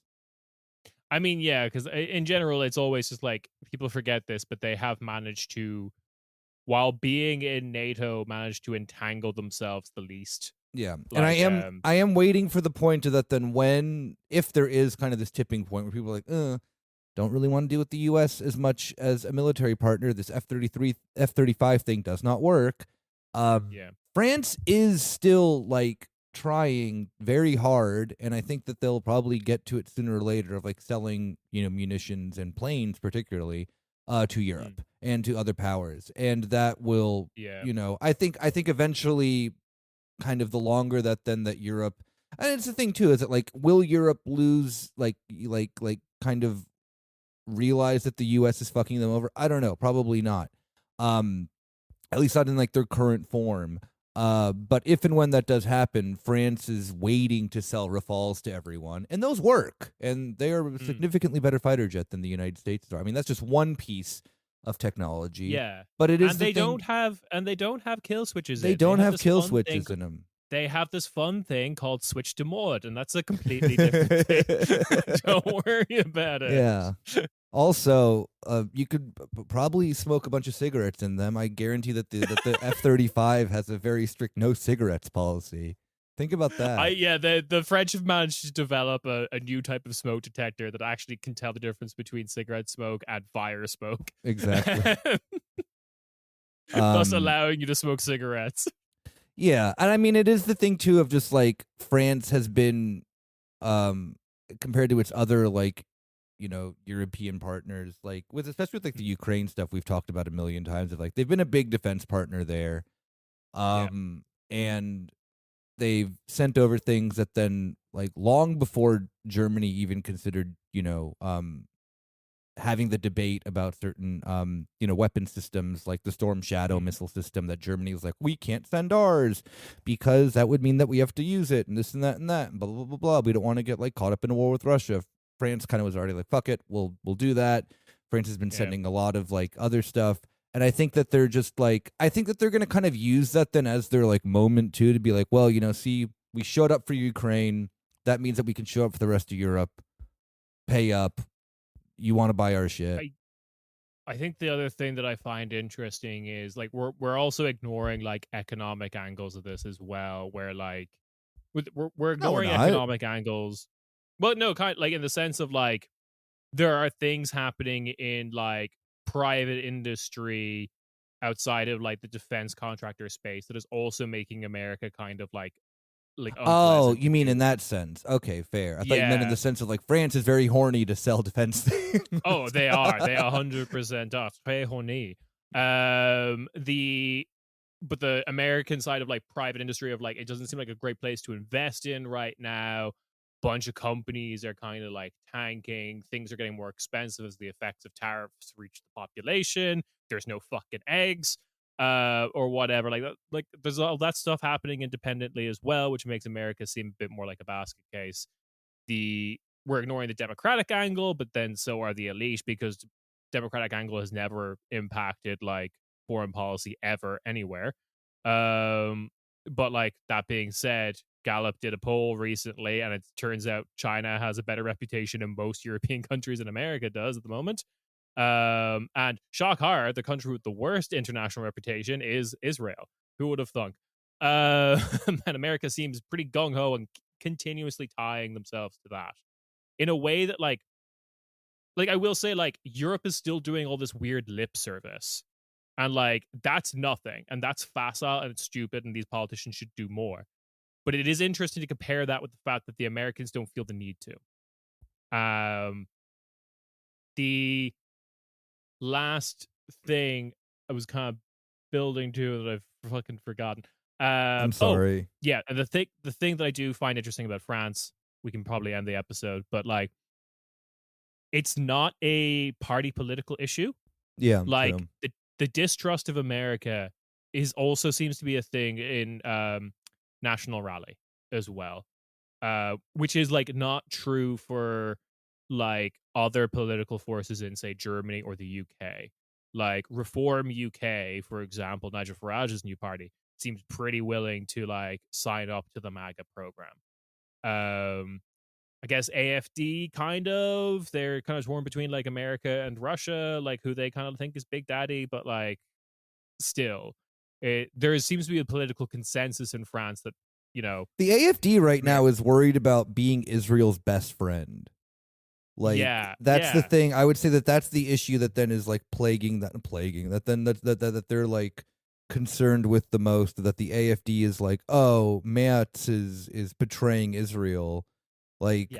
I mean, yeah, because in general, it's always just like people forget this, but they have managed to, while being in NATO, managed to entangle themselves the least. Yeah, like, and I am waiting for the point of that. Then if there is kind of this tipping point where people are like, don't really want to deal with the U.S. as much as a military partner. This F-33, F-35 thing does not work. France is still like trying very hard, and I think that they'll probably get to it sooner or later of like selling, munitions and planes, particularly, to Europe and to other powers, and that will, I think eventually, kind of the longer that Europe, and it's the thing too, is that like, will Europe lose like kind of realize that the U.S. is fucking them over? I don't know. Probably not. At least not in like their current form. But if and when that does happen, France is waiting to sell Rafales to everyone, and those work, and they are a significantly better fighter jet than the United States are. I mean, that's just one piece of technology. Yeah, but it is. And they don't have kill switches. They don't have kill switches in them. They have this fun thing called switch to mod, and that's a completely different thing. Don't worry about it. Yeah. Also, you could probably smoke a bunch of cigarettes in them. I guarantee that the F-35 has a very strict no cigarettes policy. Think about that. The French have managed to develop a new type of smoke detector that actually can tell the difference between cigarette smoke and fire smoke. Exactly. Thus allowing you to smoke cigarettes. Yeah, and I mean, it is the thing too of just like France has been, compared to its other like, European partners, like especially with like the Ukraine stuff we've talked about a million times, of like they've been a big defense partner there, and they've sent over things that then, like, long before Germany even considered, having the debate about certain, weapon systems like the Storm Shadow missile system, that Germany was like, we can't send ours because that would mean that we have to use it, and this and that and that, and blah, blah, blah, blah. We don't want to get like caught up in a war with Russia. France kind of was already like, fuck it, we'll do that. France has been sending a lot of like other stuff. And I think that they're just like, I think that they're going to kind of use that then as their like moment too, to be like, well, see, we showed up for Ukraine. That means that we can show up for the rest of Europe. Pay up. You want to buy our shit. I think the other thing that I find interesting is like we're also ignoring like economic angles of this as well, where like we're ignoring economic angles. Well, no, kind of, like, in the sense of like there are things happening in like private industry outside of like the defense contractor space that is also making America kind of like oh, you mean in that sense? Okay, fair. I thought you meant in the sense of like France is very horny to sell defense things. Oh, they are 100% are très horny. But the American side of like private industry of like, it doesn't seem like a great place to invest in right now. Bunch of companies are kind of like tanking. Things are getting more expensive as the effects of tariffs reach the population. There's no fucking eggs. or whatever. Like there's all that stuff happening independently as well, which makes America seem a bit more like a basket case. We're ignoring the Democratic angle, but then so are the elite, because the Democratic angle has never impacted like foreign policy ever anywhere. But like that being said, Gallup did a poll recently, and it turns out China has a better reputation in most European countries than America does at the moment. And shock horror, the country with the worst international reputation is Israel. Who would have thunk? And America seems pretty gung ho and continuously tying themselves to that in a way that like I will say, like, Europe is still doing all this weird lip service, and like that's nothing, and that's facile and it's stupid, and these politicians should do more. But it is interesting to compare that with the fact that the Americans don't feel the need to. The last thing I was kind of building to that I've fucking forgotten. I'm sorry. Yeah, and the thing that I do find interesting about France, we can probably end the episode, but like, it's not a party political issue. Yeah, like true. the distrust of America also seems to be a thing in National Rally as well, which is like not true for like other political forces in, say, Germany or the UK. Like Reform UK, for example, Nigel Farage's new party seems pretty willing to like sign up to the MAGA program. I guess AFD they're kind of torn between like America and Russia, like who they kind of think is Big Daddy, but like still, there seems to be a political consensus in France that, you know, the AFD right now is worried about being Israel's best friend. Like, that's the thing. I would say that's the issue that then is like plaguing that they're like concerned with the most, that the AFD is like, oh, Merz is betraying Israel. Like,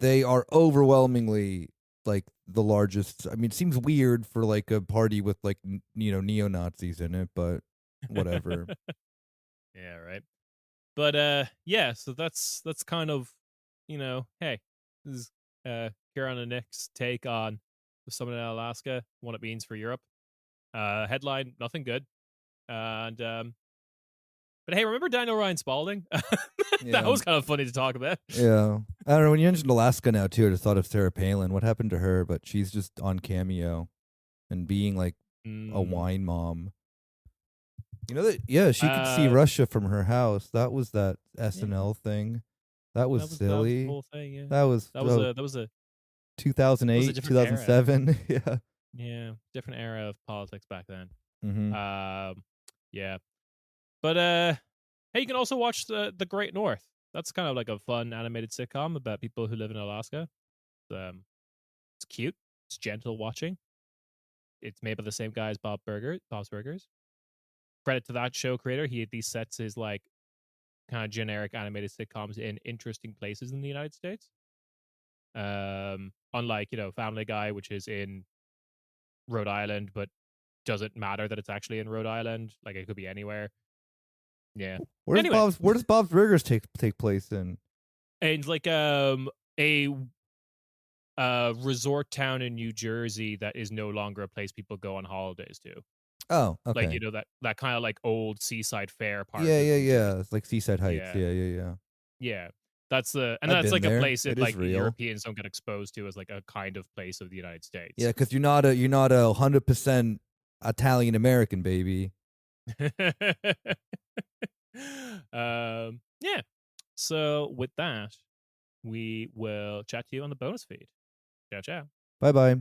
they are overwhelmingly like the largest. I mean, it seems weird for like a party with like neo-Nazis in it, but whatever. Yeah, right. But yeah, so that's kind of, hey, this is Ciarán and Nick's take on the summit in Alaska, what it means for Europe. Headline: nothing good. And but hey, remember Daniel Ryan Spalding? That was kind of funny to talk about. Yeah, I don't know. When you mentioned Alaska now too, I just thought of Sarah Palin. What happened to her? But she's just on Cameo and being like a wine mom. You know that? Yeah, she could see Russia from her house. That was that SNL thing. That was silly. That was the whole thing. Yeah. That was a 2008, 2007. Yeah. Yeah, different era of politics back then. Mm-hmm. Yeah. But hey, you can also watch the Great North. That's kind of like a fun animated sitcom about people who live in Alaska. It's cute. It's gentle watching. It's made by the same guy as Bob's Burgers. Credit to that show creator. He at least sets his like kind of generic animated sitcoms in interesting places in the United States. Unlike, Family Guy, which is in Rhode Island, but doesn't matter that it's actually in Rhode Island. Like, it could be anywhere. Yeah. Where does Bob's Burgers take place in? And like a resort town in New Jersey that is no longer a place people go on holidays to. Oh, okay. Like, that kind of like old seaside fair part. Yeah. It's like Seaside Heights. Yeah. Yeah. That's like a place that like Europeans don't get exposed to as like a kind of place of the United States. Yeah, because you're not a 100% Italian American, baby. Yeah. So with that, we will chat to you on the bonus feed. Ciao, ciao. Bye-bye.